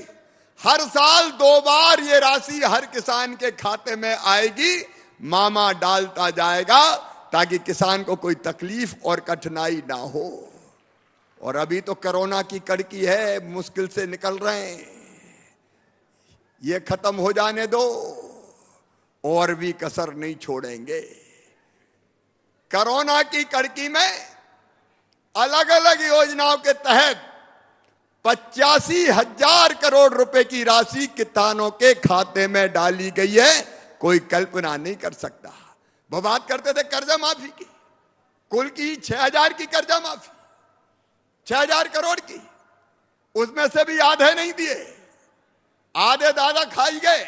Speaker 6: हर साल 2 बार ये राशि हर किसान के खाते में आएगी, मामा डालता जाएगा ताकि किसान को कोई तकलीफ और कठिनाई ना हो। और अभी तो कोरोना की कड़की है, मुश्किल से निकल रहे हैं, ये खत्म हो जाने दो, और भी कसर नहीं छोड़ेंगे। कोरोना की कड़की में अलग अलग योजनाओं के तहत 85,000 करोड़ रुपए की राशि किसानों के खाते में डाली गई है। कोई कल्पना नहीं कर सकता। वो बात करते थे कर्जा माफी की, कुल की 6,000 की कर्जा माफी, 6,000 करोड़ की, उसमें से भी आधे नहीं दिए, आधे दादा खाई गए,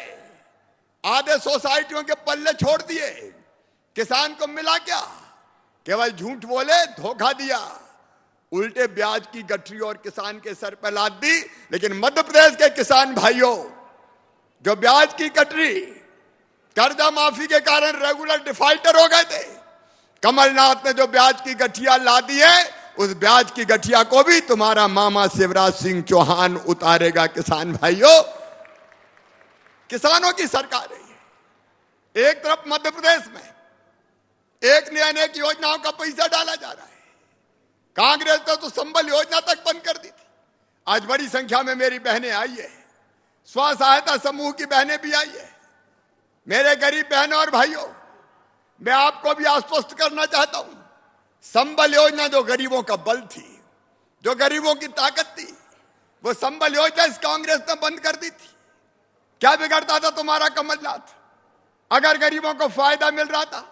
Speaker 6: आधे सोसाइटियों के पल्ले छोड़ दिए। किसान को मिला क्या? केवल झूठ बोले, धोखा दिया, उल्टे ब्याज की गठरी और किसान के सर पर लाद दी। लेकिन मध्य प्रदेश के किसान भाइयों, जो ब्याज की गठरी कर्जा माफी के कारण रेगुलर डिफॉल्टर हो गए थे, कमलनाथ ने जो ब्याज की गठिया ला दी है, उस ब्याज की गठिया को भी तुम्हारा मामा शिवराज सिंह चौहान उतारेगा। किसान भाइयों, किसानों की सरकार है ये। एक तरफ मध्य प्रदेश में एक ने अनेक योजनाओं का पैसा डाला जा रहा है। कांग्रेस ने तो संबल योजना तक बंद कर दी थी। आज बड़ी संख्या में मेरी बहनें आई है, स्व सहायता समूह की बहनें भी आई है। मेरे गरीब बहनों और भाइयों, मैं आपको भी आश्वस्त करना चाहता हूं, संबल योजना जो गरीबों का बल थी, जो गरीबों की ताकत थी, वो संबल योजना इस कांग्रेस ने बंद कर दी थी। क्या बिगड़ता था तुम्हारा कमलनाथ अगर गरीबों को फायदा मिल रहा था?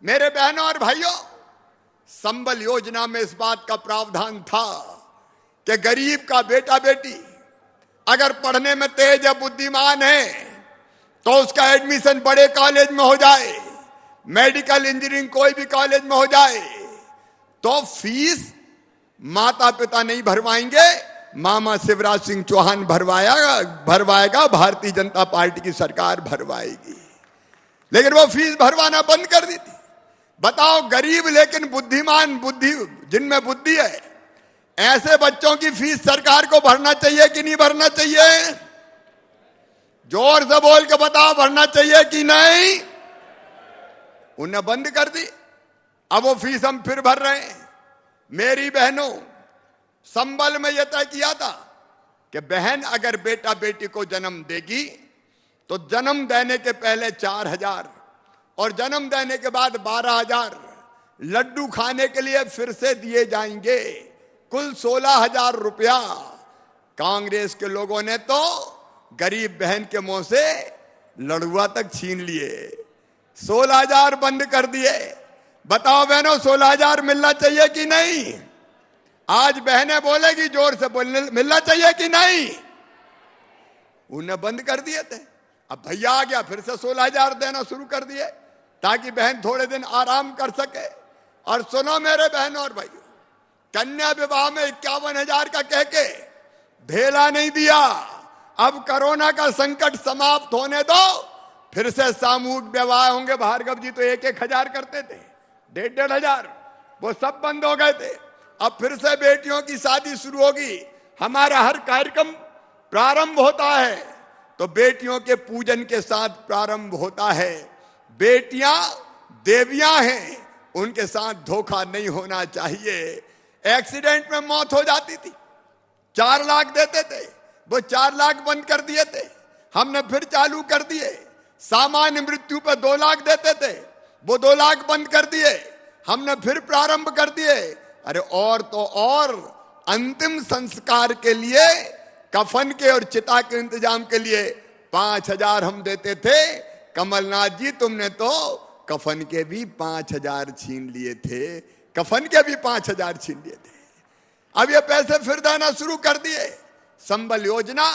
Speaker 6: मेरे बहनों और भाइयों, संबल योजना में इस बात का प्रावधान था कि गरीब का बेटा बेटी अगर पढ़ने में तेज या बुद्धिमान है तो उसका एडमिशन बड़े कॉलेज में हो जाए, मेडिकल इंजीनियरिंग कोई भी कॉलेज में हो जाए, तो फीस माता पिता नहीं भरवाएंगे, मामा शिवराज सिंह चौहान भरवाएगा, भारतीय जनता पार्टी की सरकार भरवाएगी। लेकिन वो फीस भरवाना बंद कर दी थी। बताओ, गरीब लेकिन बुद्धिमान, जिनमें बुद्धि है, ऐसे बच्चों की फीस सरकार को भरना चाहिए कि नहीं भरना चाहिए? जोर से बोल के बताओ, भरना चाहिए कि नहीं? उन्हें बंद कर दी। अब वो फीस हम फिर भर रहे हैं। मेरी बहनों, संबल में यह तय किया था कि बहन अगर बेटा बेटी को जन्म देगी तो जन्म देने के पहले 4,000 और जन्म देने के बाद 12,000 लड्डू खाने के लिए फिर से दिए जाएंगे। कुल 16,000 रुपया कांग्रेस के लोगों ने तो गरीब बहन के मुंह से लड़ुआ तक छीन लिए। 16,000 बंद कर दिए। बताओ बहनों, 16,000 मिलना चाहिए कि नहीं? आज बहनें बोलेगी जोर से, बोलने मिलना चाहिए कि नहीं? उन्हें बंद कर दिए थे। अब भैया आ गया, फिर से 16,000 देना शुरू कर दिए ताकि बहन थोड़े दिन आराम कर सके। और सुनो मेरे बहनों और भाइयों, कन्या विवाह में 51,000 का कह के ढेला नहीं दिया। अब कोरोना का संकट समाप्त होने दो, फिर से सामूहिक विवाह होंगे। भार्गव जी तो 1,000 करते थे, 1,500, वो सब बंद हो गए थे। अब फिर से बेटियों की शादी शुरू होगी। हमारा हर कार्यक्रम प्रारंभ होता है तो बेटियों के पूजन के साथ प्रारंभ होता है। बेटियां देवियां हैं, उनके साथ धोखा नहीं होना चाहिए। एक्सीडेंट में मौत हो जाती थी, 4 लाख देते थे, वो 4 लाख बंद कर दिए थे, हमने फिर चालू कर दिए। सामान्य मृत्यु पर 2 लाख देते थे, वो 2 लाख बंद कर दिए, हमने फिर प्रारंभ कर दिए। अरे और तो और अंतिम संस्कार के लिए, कफन के और चिता के इंतजाम के लिए 5,000 हम देते थे। कमलनाथ जी, तुमने तो कफन के भी 5,000 छीन लिए थे, कफन के भी 5,000 छीन लिए थे। अब ये पैसे फिर देना शुरू कर दिए। संबल योजना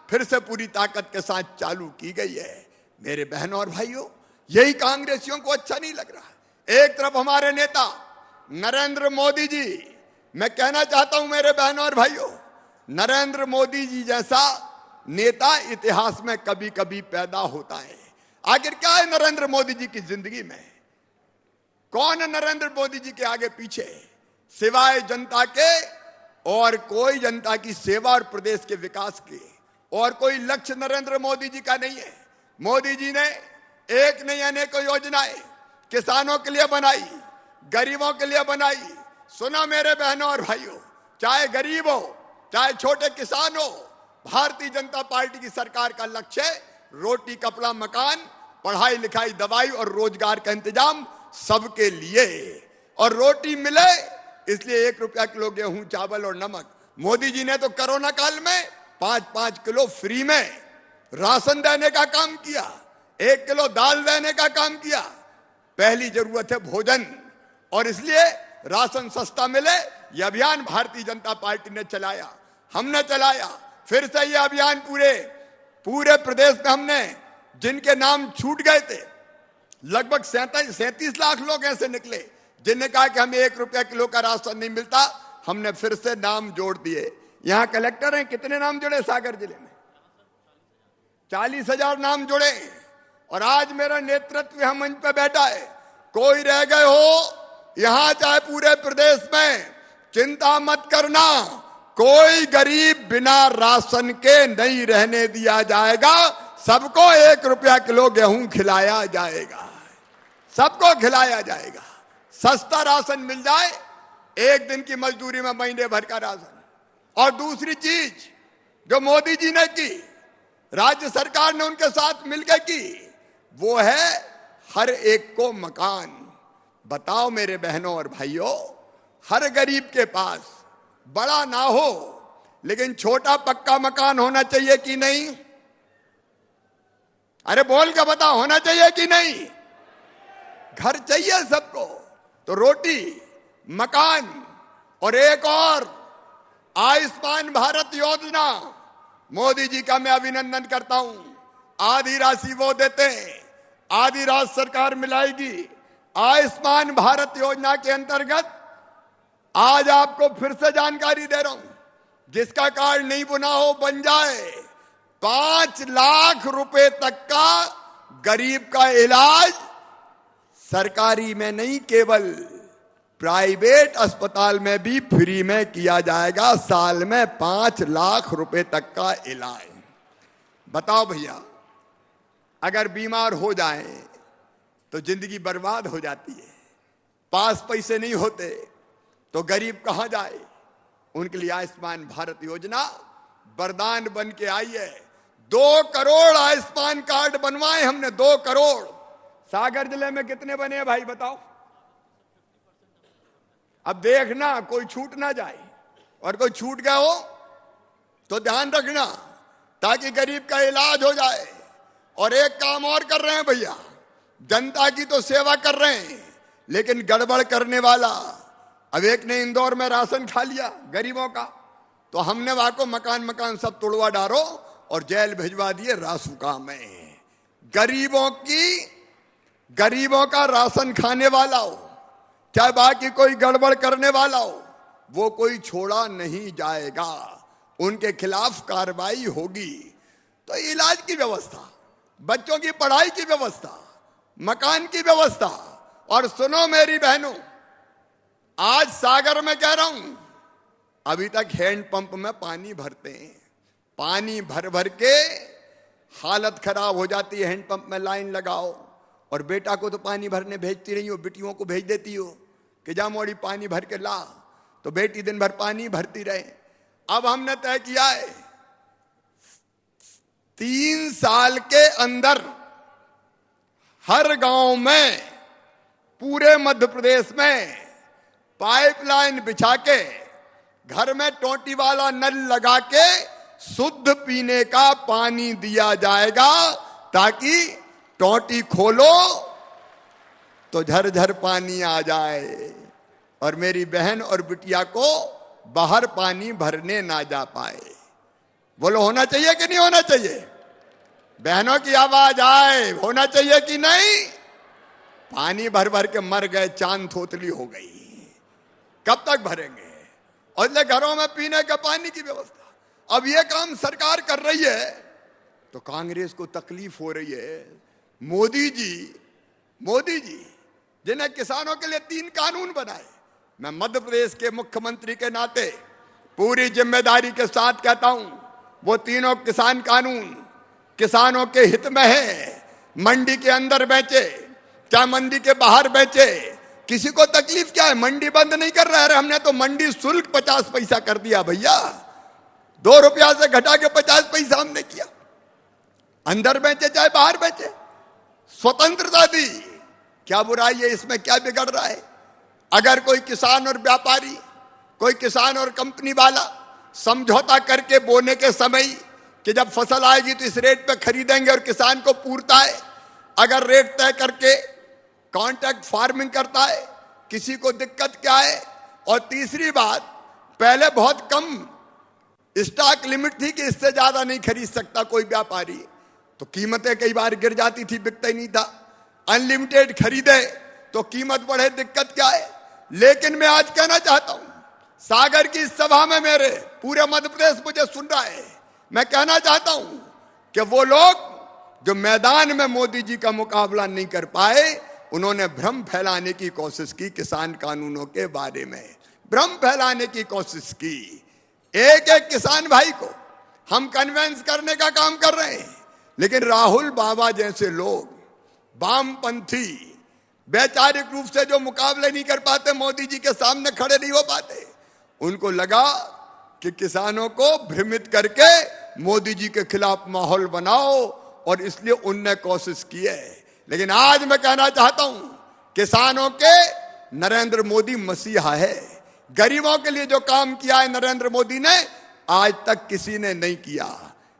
Speaker 6: फिर से पूरी ताकत के साथ चालू की गई है। मेरे बहनों और भाइयों, यही कांग्रेसियों को अच्छा नहीं लग रहा। एक तरफ हमारे नेता नरेंद्र मोदी जी, मैं कहना चाहता हूं मेरे बहनों और भाइयों, नरेंद्र मोदी जी जैसा नेता इतिहास में कभी कभी पैदा होता है। आखिर क्या है नरेंद्र मोदी जी की जिंदगी में? कौन है नरेंद्र मोदी जी के आगे पीछे सिवाय जनता के? और कोई जनता की सेवा और प्रदेश के विकास के और कोई लक्ष्य नरेंद्र मोदी जी का नहीं है। मोदी जी ने एक नहीं अनेकों योजनाएं किसानों के लिए बनाई, गरीबों के लिए बनाई। सुना मेरे बहनों और भाइयों, चाहे गरीब हो चाहे छोटे किसान हो, भारतीय जनता पार्टी की सरकार का लक्ष्य है रोटी कपड़ा मकान, पढ़ाई लिखाई दवाई और रोजगार का इंतजाम सबके लिए। और रोटी मिले इसलिए 1 रुपया किलो गेहूं चावल और नमक। मोदी जी ने तो कोरोना काल में 5-5 किलो फ्री में राशन देने का काम किया, 1 किलो दाल देने का काम किया। पहली जरूरत है भोजन, और इसलिए राशन सस्ता मिले यह अभियान भारतीय जनता पार्टी ने चलाया, हमने चलाया। फिर से यह अभियान पूरे प्रदेश में हमने, जिनके नाम छूट गए थे, लगभग 37 लाख लोग ऐसे निकले जिन्हें कहा कि हमें 1 रुपया किलो का राशन नहीं मिलता, हमने फिर से नाम जोड़ दिए। यहां कलेक्टर हैं, कितने नाम जुड़े सागर जिले में? 40,000 नाम जुड़े। और आज मेरा नेतृत्व यहां मंच पे बैठा है। कोई रह गए हो यहां चाहे पूरे प्रदेश में, चिंता मत करना, कोई गरीब बिना राशन के नहीं रहने दिया जाएगा। सबको 1 रुपया किलो गेहूं खिलाया जाएगा, सबको खिलाया जाएगा। सस्ता राशन मिल जाए, 1 दिन की मजदूरी में महीने भर का राशन। और दूसरी चीज जो मोदी जी ने की, राज्य सरकार ने उनके साथ मिलकर की, वो है हर एक को मकान। बताओ मेरे बहनों और भाइयों, हर गरीब के पास बड़ा ना हो लेकिन छोटा पक्का मकान होना चाहिए कि नहीं? अरे बोल के बताओ, होना चाहिए कि नहीं? घर चाहिए सबको, तो रोटी मकान और एक और आयुष्मान भारत योजना। मोदी जी का मैं अभिनंदन करता हूं। आधी राशि वो देते हैं, आधी राशि सरकार मिलाएगी। आयुष्मान भारत योजना के अंतर्गत आज आपको फिर से जानकारी दे रहा हूं, जिसका कार्ड नहीं बना हो बन जाए। 5 लाख रुपए तक का गरीब का इलाज सरकारी में नहीं, केवल प्राइवेट अस्पताल में भी फ्री में किया जाएगा। साल में 5 लाख रुपए तक का इलाज। बताओ भैया, अगर बीमार हो जाए तो जिंदगी बर्बाद हो जाती है। पास पैसे नहीं होते तो गरीब कहां जाए? उनके लिए आयुष्मान भारत योजना वरदान बन के आई है। 2 करोड़ आयुष्मान कार्ड बनवाए हमने, 2 करोड़। सागर जिले में कितने बने हैं भाई बताओ? अब देखना कोई छूट ना जाए, और कोई छूट गया हो तो ध्यान रखना, ताकि गरीब का इलाज हो जाए। और एक काम और कर रहे हैं भैया, जनता की तो सेवा कर रहे हैं, लेकिन गड़बड़ करने वाला, अब एक ने इंदौर में राशन खा लिया गरीबों का, तो हमने वहां को मकान सब तोड़वा डालो और जेल भिजवा दिए रासुका में। गरीबों का राशन खाने वाला हो चाहे बाकी कोई गड़बड़ करने वाला हो, वो कोई छोड़ा नहीं जाएगा, उनके खिलाफ कार्रवाई होगी। तो इलाज की व्यवस्था, बच्चों की पढ़ाई की व्यवस्था, मकान की व्यवस्था। और सुनो मेरी बहनों, आज सागर में कह रहा हूं, अभी तक हैंडपंप में पानी भरते हैं, पानी भर भर के हालत खराब हो जाती है, हैंडपंप में लाइन लगाओ, और बेटा को तो पानी भरने भेजती नहीं हो, बेटियों को भेज देती हो कि जा मोड़ी पानी भर के ला, तो बेटी दिन भर पानी भरती रहे। अब हमने तय किया है 3 साल के अंदर हर गांव में, पूरे मध्य प्रदेश में पाइपलाइन बिछा के, घर में टोटी वाला नल लगा के शुद्ध पीने का पानी दिया जाएगा, ताकि टोटी खोलो तो झरझर पानी आ जाए और मेरी बहन और बिटिया को बाहर पानी भरने ना जा पाए। बोलो होना चाहिए कि नहीं होना चाहिए? बहनों की आवाज आए, होना चाहिए कि नहीं? पानी भर भर के मर गए, चांद थोतली हो गई, कब तक भरेंगे? और इसलिए घरों में पीने का पानी की व्यवस्था, अब ये काम सरकार कर रही है तो कांग्रेस को तकलीफ हो रही है। मोदी जी जिन्हें किसानों के लिए 3 कानून बनाए, मैं मध्य प्रदेश के मुख्यमंत्री के नाते पूरी जिम्मेदारी के साथ कहता हूं, वो तीनों किसान कानून किसानों के हित में है। मंडी के अंदर बेचे चाहे मंडी के बाहर बेचे, किसी को तकलीफ क्या है? मंडी बंद नहीं कर रहा है, हमने तो मंडी शुल्क 50 पैसा कर दिया भैया, 2 रुपया से घटा के 50 पैसा हमने किया। अंदर बेचे चाहे बाहर बेचे, स्वतंत्रता दी, क्या बुराई है इसमें? क्या बिगड़ रहा है? अगर कोई किसान और व्यापारी, कोई किसान और कंपनी वाला समझौता करके बोने के समय कि जब फसल आएगी तो इस रेट पे खरीदेंगे और किसान को पूरता है, अगर रेट तय करके कॉन्ट्रैक्ट फार्मिंग करता है, किसी को दिक्कत क्या है? और तीसरी बात, पहले बहुत कम स्टॉक लिमिट थी कि इससे ज्यादा नहीं खरीद सकता कोई व्यापारी, तो कीमतें कई बार गिर जाती थी, बिकता ही नहीं था। अनलिमिटेड खरीदे तो कीमत बढ़े, दिक्कत क्या है? लेकिन मैं आज कहना चाहता हूं, सागर की सभा में मेरे पूरे मध्य प्रदेश मुझे सुन रहा है, मैं कहना चाहता हूं कि वो लोग जो मैदान में मोदी जी का मुकाबला नहीं कर पाए, उन्होंने भ्रम फैलाने की कोशिश की, किसान कानूनों के बारे में भ्रम फैलाने की कोशिश की। एक एक किसान भाई को हम कन्वेंस करने का काम कर रहे हैं, लेकिन राहुल बाबा जैसे लोग, वामपंथी, वैचारिक रूप से जो मुकाबले नहीं कर पाते, मोदी जी के सामने खड़े नहीं हो पाते, उनको लगा कि किसानों को भ्रमित करके मोदी जी के खिलाफ माहौल बनाओ, और इसलिए उनने कोशिश की है। लेकिन आज मैं कहना चाहता हूं, किसानों के नरेंद्र मोदी मसीहा है। गरीबों के लिए जो काम किया है नरेंद्र मोदी ने, आज तक किसी ने नहीं किया।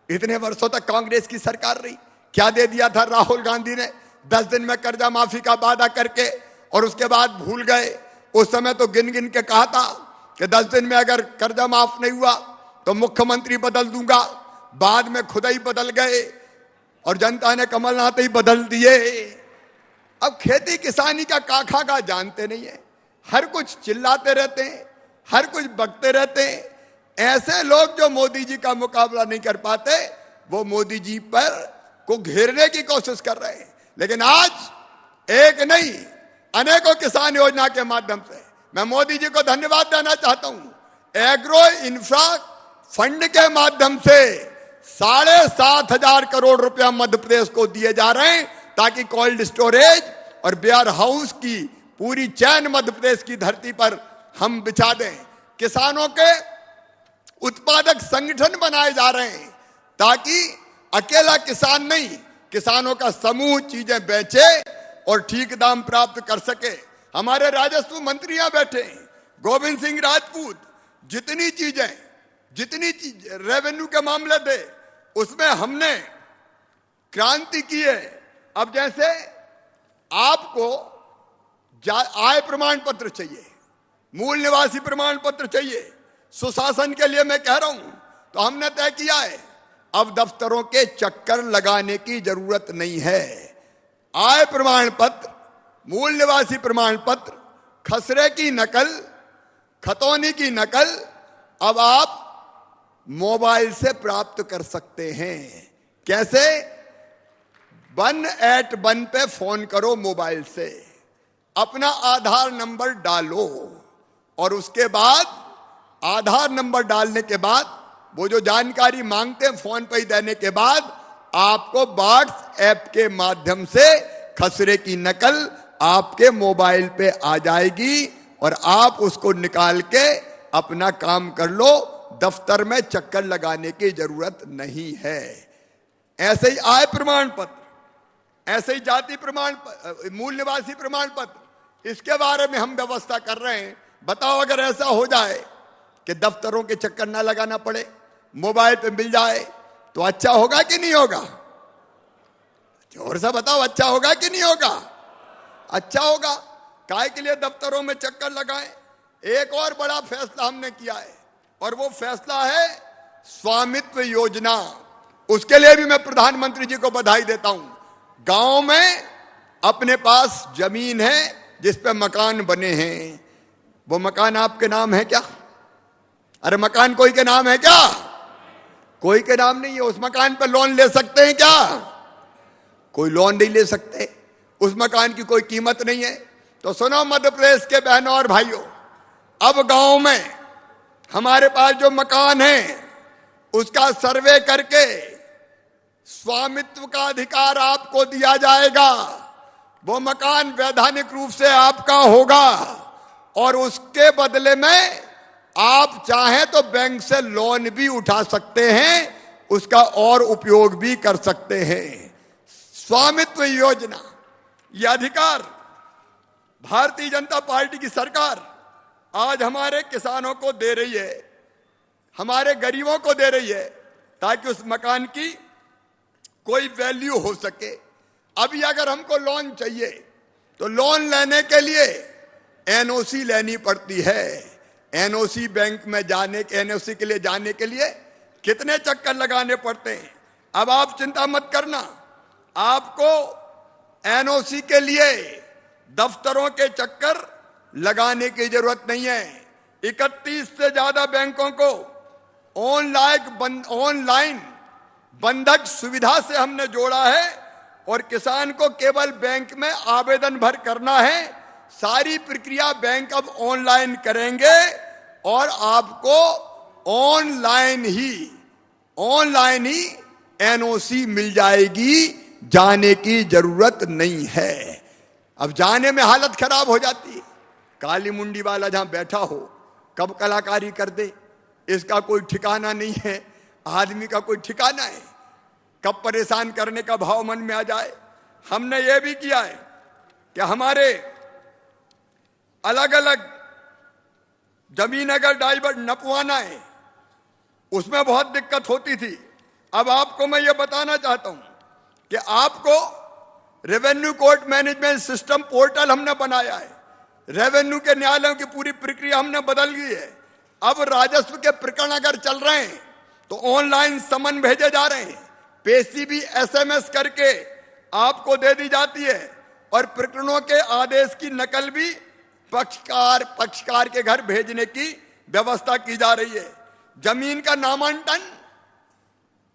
Speaker 6: इतने वर्षों तक कांग्रेस की सरकार रही, क्या दे दिया था राहुल गांधी ने? 10 दिन में कर्जा माफी का वादा करके, और उसके बाद भूल गए। उस समय तो गिन गिन के कहा था कि 10 दिन में अगर कर्जा माफ नहीं हुआ तो मुख्यमंत्री बदल दूंगा। बाद में खुद ही बदल गए और जनता ने कमलनाथ ही बदल दिए। अब खेती किसानी का काखा जानते नहीं है, हर कुछ चिल्लाते रहते हैं, हर कुछ बकते रहते हैं। ऐसे लोग जो मोदी जी का मुकाबला नहीं कर पाते, वो मोदी जी पर को घेरने की कोशिश कर रहे हैं। लेकिन आज एक नहीं, अनेकों किसान योजना के माध्यम से मैं मोदी जी को धन्यवाद देना चाहता हूं। एग्रो इंफ्रा फंड के माध्यम से 7,500 करोड़ रुपया मध्य प्रदेश को दिए जा रहे हैं, ताकि कोल्ड स्टोरेज और वेयर हाउस की पूरी चैन मध्य प्रदेश की धरती पर हम बिछा दें। किसानों के उत्पादक संगठन बनाए जा रहे हैं, ताकि अकेला किसान नहीं, किसानों का समूह चीजें बेचे और ठीक दाम प्राप्त कर सके। हमारे राजस्व मंत्री यहां बैठे हैं, गोविंद सिंह राजपूत, जितनी चीज रेवेन्यू के मामले थे, उसमें हमने क्रांति की है। अब जैसे आपको आय प्रमाण पत्र चाहिए, मूल निवासी प्रमाण पत्र चाहिए, सुशासन के लिए मैं कह रहा हूं, तो हमने तय किया है अब दफ्तरों के चक्कर लगाने की जरूरत नहीं है। आय प्रमाण पत्र, मूल निवासी प्रमाण पत्र, खसरे की नकल, खतौनी की नकल अब आप मोबाइल से प्राप्त कर सकते हैं। कैसे? 181 पे फोन करो मोबाइल से, अपना आधार नंबर डालो, और उसके बाद आधार नंबर डालने के बाद वो जो जानकारी मांगते हैं फोन पे ही देने के बाद आपको व्हाट्सएप के माध्यम से खसरे की नकल आपके मोबाइल पे आ जाएगी और आप उसको निकाल के अपना काम कर लो। दफ्तर में चक्कर लगाने की जरूरत नहीं है। ऐसे ही आय प्रमाण पत्र, ऐसे ही जाति प्रमाण, मूल निवासी प्रमाण पत्र, इसके बारे में हम व्यवस्था कर रहे हैं। बताओ अगर ऐसा हो जाए कि दफ्तरों के चक्कर ना लगाना पड़े, मोबाइल पे मिल जाए तो अच्छा होगा कि नहीं होगा? जोर से बताओ, अच्छा होगा कि नहीं होगा? अच्छा होगा। काहे के लिए दफ्तरों में चक्कर लगाएं? एक और बड़ा फैसला हमने किया है और वो फैसला है स्वामित्व योजना। उसके लिए भी मैं प्रधानमंत्री जी को बधाई देता हूं। गांव में अपने पास जमीन है जिस पे मकान बने हैं, वो मकान आपके नाम है क्या? अरे मकान कोई के नाम है क्या? कोई के नाम नहीं है। उस मकान पर लोन ले सकते हैं क्या? कोई लोन नहीं ले सकते। उस मकान की कोई कीमत नहीं है। तो सुनो मध्य प्रदेश के बहनों और भाइयों, अब गांव में हमारे पास जो मकान है उसका सर्वे करके स्वामित्व का अधिकार आपको दिया जाएगा। वो मकान वैधानिक रूप से आपका होगा और उसके बदले में आप चाहें तो बैंक से लोन भी उठा सकते हैं, उसका और उपयोग भी कर सकते हैं। स्वामित्व योजना, यह अधिकार भारतीय जनता पार्टी की सरकार आज हमारे किसानों को दे रही है, हमारे गरीबों को दे रही है, ताकि उस मकान की कोई वैल्यू हो सके। अभी अगर हमको लोन चाहिए तो लोन लेने के लिए एनओसी लेनी पड़ती है। एनओसी बैंक में जाने के, एनओसी के लिए जाने के लिए कितने चक्कर लगाने पड़ते हैं। अब आप चिंता मत करना, आपको एनओसी के लिए दफ्तरों के चक्कर लगाने की जरूरत नहीं है। 31 से ज्यादा बैंकों को ऑनलाइन बंधक सुविधा से हमने जोड़ा है और किसान को केवल बैंक में आवेदन भर करना है। सारी प्रक्रिया बैंक अब ऑनलाइन करेंगे और आपको ऑनलाइन ही एनओसी मिल जाएगी, जाने की जरूरत नहीं है। अब जाने में हालत खराब हो जाती है। काली मुंडी वाला जहां बैठा हो कब कलाकारी कर दे, इसका कोई ठिकाना नहीं है। आदमी का कोई ठिकाना है, कब परेशान करने का भाव मन में आ जाए। हमने ये भी किया है कि हमारे अलग अलग जमीन अगर डाइवर्ट नपवाना है, उसमें बहुत दिक्कत होती थी। अब आपको मैं ये बताना चाहता हूं कि आपको revenue court management system portal हमने बनाया है। रेवेन्यू के न्यायालयों की पूरी प्रक्रिया हमने बदल गई है। अब राजस्व के प्रकरण अगर चल रहे हैं तो ऑनलाइन समन भेजे जा रहे हैं, पेशीबी एसएमएस करके आपको दे दी जाती है और प्रकरणों के आदेश की नकल भी पक्षकार के घर भेजने की व्यवस्था की जा रही है। जमीन का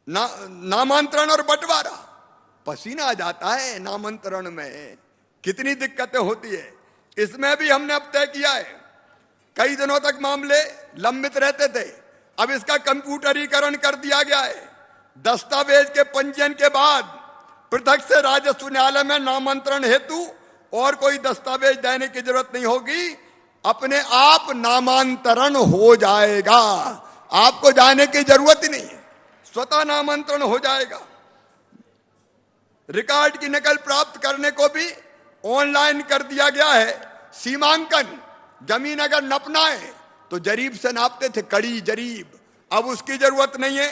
Speaker 6: नामांतरण और बंटवारा, पसीना आ जाता है नामांतरण में, कितनी दिक्कतें होती है। इसमें भी हमने अब तय किया है। कई दिनों तक मामले लंबित रहते थे, अब इसका कंप्यूटरीकरण कर दिया गया है। दस्तावेज के पंजीयन के बाद पृथक से राजस्व न्यायालय में नामांतरण हेतु और कोई दस्तावेज देने की जरूरत नहीं होगी, अपने आप नामांतरण हो जाएगा। आपको जाने की जरूरत ही नहीं है, स्वतः नामांतरण हो जाएगा। रिकॉर्ड की नकल प्राप्त करने को भी ऑनलाइन कर दिया गया है। सीमांकन, जमीन अगर नपना है तो जरीब से नापते थे, कड़ी जरीब, अब उसकी जरूरत नहीं है।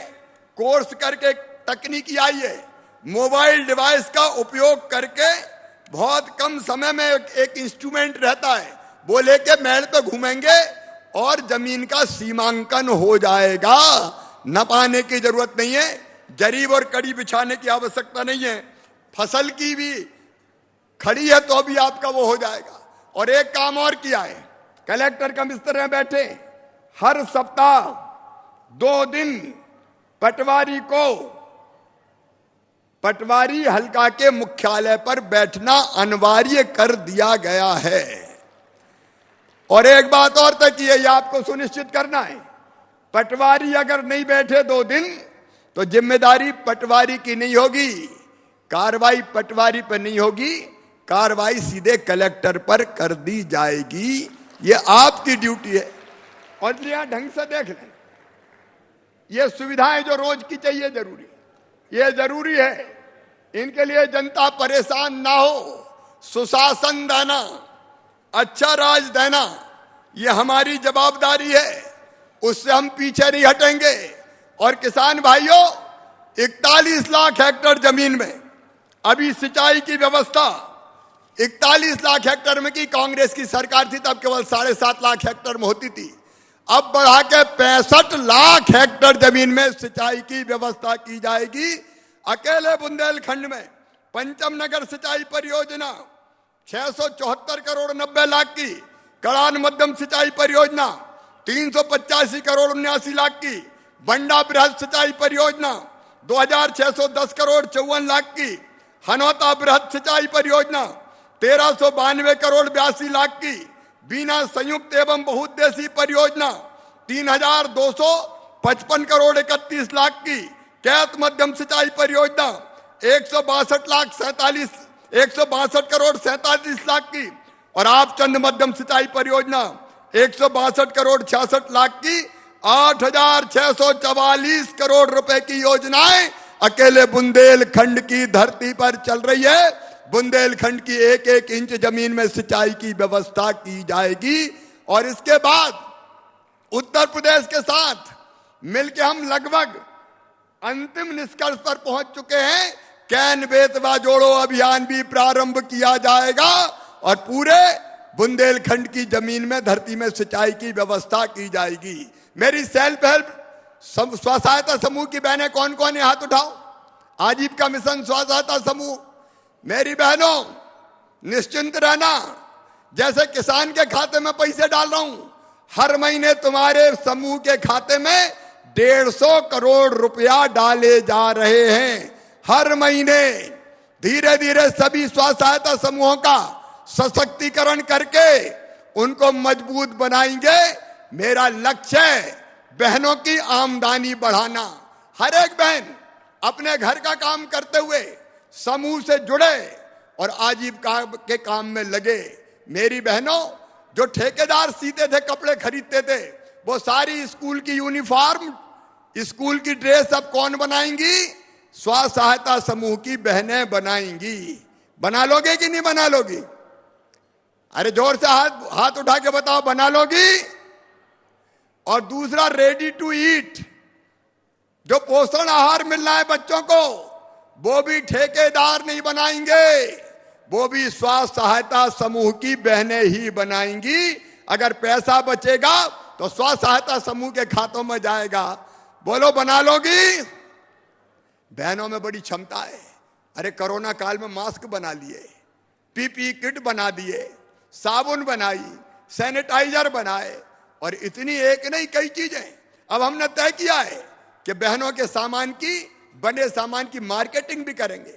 Speaker 6: कोर्स करके तकनीकी आई है, मोबाइल डिवाइस का उपयोग करके बहुत कम समय में एक इंस्ट्रूमेंट रहता है, वो लेके महल पे घूमेंगे और जमीन का सीमांकन हो जाएगा। नपाने की जरूरत नहीं है, जरीब और कड़ी बिछाने की आवश्यकता नहीं है। फसल की भी खड़ी है तो भी आपका वो हो जाएगा। और एक काम और किया है, कलेक्टर कमिश्नर में बैठे हर सप्ताह 2 दिन पटवारी हलका के मुख्यालय पर बैठना अनिवार्य कर दिया गया है। और एक बात और तय की है, ये आपको सुनिश्चित करना है पटवारी अगर नहीं बैठे 2 दिन तो जिम्मेदारी पटवारी की नहीं होगी, कार्रवाई पटवारी पर नहीं होगी, कार्रवाई सीधे कलेक्टर पर कर दी जाएगी। ये आपकी ड्यूटी है। और यहां ढंग से देख लें, ये सुविधाएं जो रोज की चाहिए जरूरी, ये जरूरी है। इनके लिए जनता परेशान ना हो, सुशासन देना, अच्छा राज देना, ये हमारी जवाबदारी है, उससे हम पीछे नहीं हटेंगे। और किसान भाइयों, 41 लाख हेक्टेयर जमीन में अभी सिंचाई की व्यवस्था 41 लाख हेक्टेयर में की कांग्रेस की सरकार थी, तब केवल 7.5 लाख हेक्टेयर में होती थी। अब बढ़ा के 65 लाख हेक्टेयर जमीन में सिंचाई की व्यवस्था की जाएगी। अकेले बुंदेलखंड में पंचम नगर सिंचाई परियोजना 674 करोड़ 90 लाख की, कड़ान मध्यम सिंचाई परियोजना 385 करोड़ 79 लाख की, बंडा बृहद सिंचाई परियोजना 2610 करोड़ 54 लाख की, हनौता बृहद सिंचाई परियोजना 1392 करोड़ 82 लाख की, बीना संयुक्त एवं बहुउद्देशीय परियोजना 3255 करोड़ 31 लाख की, कैत मध्यम सिंचाई परियोजना 162 करोड़ 47 लाख की, और आपचंद मध्यम सिंचाई परियोजना 162 करोड़ 66 लाख की, 8644 करोड़ रुपए की योजनाएं अकेले बुंदेलखंड की धरती पर चल रही है। बुंदेलखंड की एक एक इंच जमीन में सिंचाई की व्यवस्था की जाएगी। और इसके बाद उत्तर प्रदेश के साथ मिलकर हम लगभग अंतिम निष्कर्ष पर पहुंच चुके हैं। कैन बेतवा जोड़ो अभियान भी प्रारंभ किया जाएगा और पूरे बुंदेलखंड की जमीन में धरती में सिंचाई की व्यवस्था की जाएगी। मेरी सेल्फ हेल्प स्व सहायता समूह की बहनें कौन कौन है, हाथ उठाओ। आजीविका मिशन स्व सहायता समूह, मेरी बहनों निश्चिंत रहना, जैसे किसान के खाते में पैसे डाल रहा हूं, हर महीने तुम्हारे समूह के खाते में 150 करोड़ रुपया डाले जा रहे हैं। हर महीने धीरे धीरे सभी स्व सहायता समूहों का सशक्तिकरण करके उनको मजबूत बनाएंगे। मेरा लक्ष्य है बहनों की आमदनी बढ़ाना। हर एक बहन अपने घर का काम करते हुए समूह से जुड़े और आजीविका के काम में लगे। मेरी बहनों, जो ठेकेदार सीते थे, कपड़े खरीदते थे, वो सारी स्कूल की यूनिफॉर्म, स्कूल की ड्रेस अब कौन बनाएंगी? स्व सहायता समूह की बहनें बनाएंगी। बना लोगे कि नहीं बना लोगी? अरे जोर से हाथ उठा के बताओ, बना लोगी? और दूसरा, रेडी टू ईट, जो पोषण आहार मिल रहा है बच्चों को, वो भी ठेकेदार नहीं बनाएंगे, वो भी स्व सहायता समूह की बहनें ही बनाएंगी। अगर पैसा बचेगा तो स्व सहायता समूह के खातों में जाएगा। बोलो, बना लोगी? बहनों में बड़ी क्षमता है। अरे कोरोना काल में मास्क बना लिए, पीपी किट बना दिए, साबुन बनाई, सैनिटाइजर बनाए, और इतनी एक नहीं कई चीजें। अब हमने तय किया है कि बहनों के सामान की, बने सामान की मार्केटिंग भी करेंगे,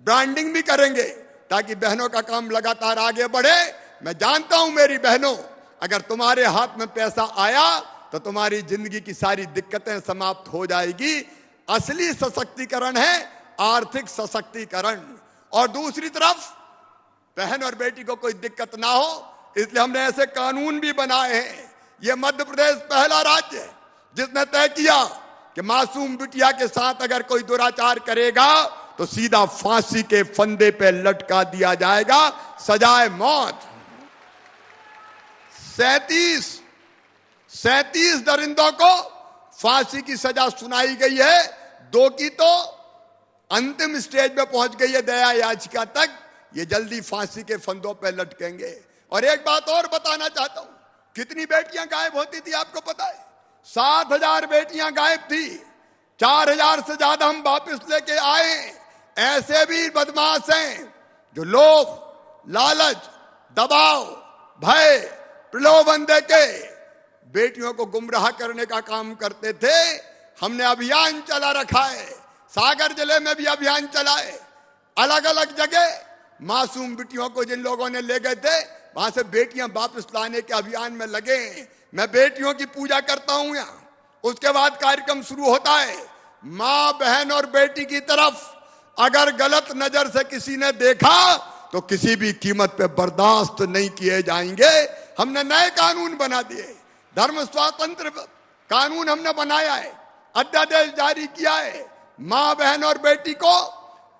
Speaker 6: ब्रांडिंग भी करेंगे, ताकि बहनों का काम लगातार आगे बढ़े। मैं जानता हूं मेरी बहनों, अगर तुम्हारे हाथ में पैसा आया तो तुम्हारी जिंदगी की सारी दिक्कतें समाप्त हो जाएगी। असली सशक्तिकरण है आर्थिक सशक्तिकरण। और दूसरी तरफ बहन और बेटी को कोई दिक्कत ना हो, इसलिए हमने ऐसे कानून भी बनाए हैं। यह मध्य प्रदेश पहला राज्य है जिसने तय किया कि मासूम बिटिया के साथ अगर कोई दुराचार करेगा तो सीधा फांसी के फंदे पे लटका दिया जाएगा, सजाए मौत। 37 दरिंदों को फांसी की सजा सुनाई गई है। 2 की तो अंतिम स्टेज पे पहुंच गई है, दया याचिका तक। ये जल्दी फांसी के फंदों पे लटकेंगे। और एक बात और बताना चाहता हूं, कितनी बेटियां गायब होती थी आपको पता है? 7000 बेटियां गायब थी। 4000 से ज्यादा हम वापस लेके आए। ऐसे भी बदमाश हैं जो लोभ, लालच, दबाव, भय, प्रलोभन देके बेटियों को गुमराह करने का काम करते थे। हमने अभियान चला रखा है, सागर जिले में भी अभियान चलाए। अलग अलग जगह मासूम बेटियों को जिन लोगों ने ले गए थे, वहां से बेटियां वापस लाने के अभियान में लगे। मैं बेटियों की पूजा करता हूं यहाँ उसके बाद कार्यक्रम शुरू होता है। मां, बहन और बेटी की तरफ अगर गलत नजर से किसी ने देखा तो किसी भी कीमत पे बर्दाश्त नहीं किए जाएंगे। हमने नए कानून बना दिए, धर्म स्वातंत्र कानून हमने बनाया है, अध्यादेश जारी किया है। मां, बहन और बेटी को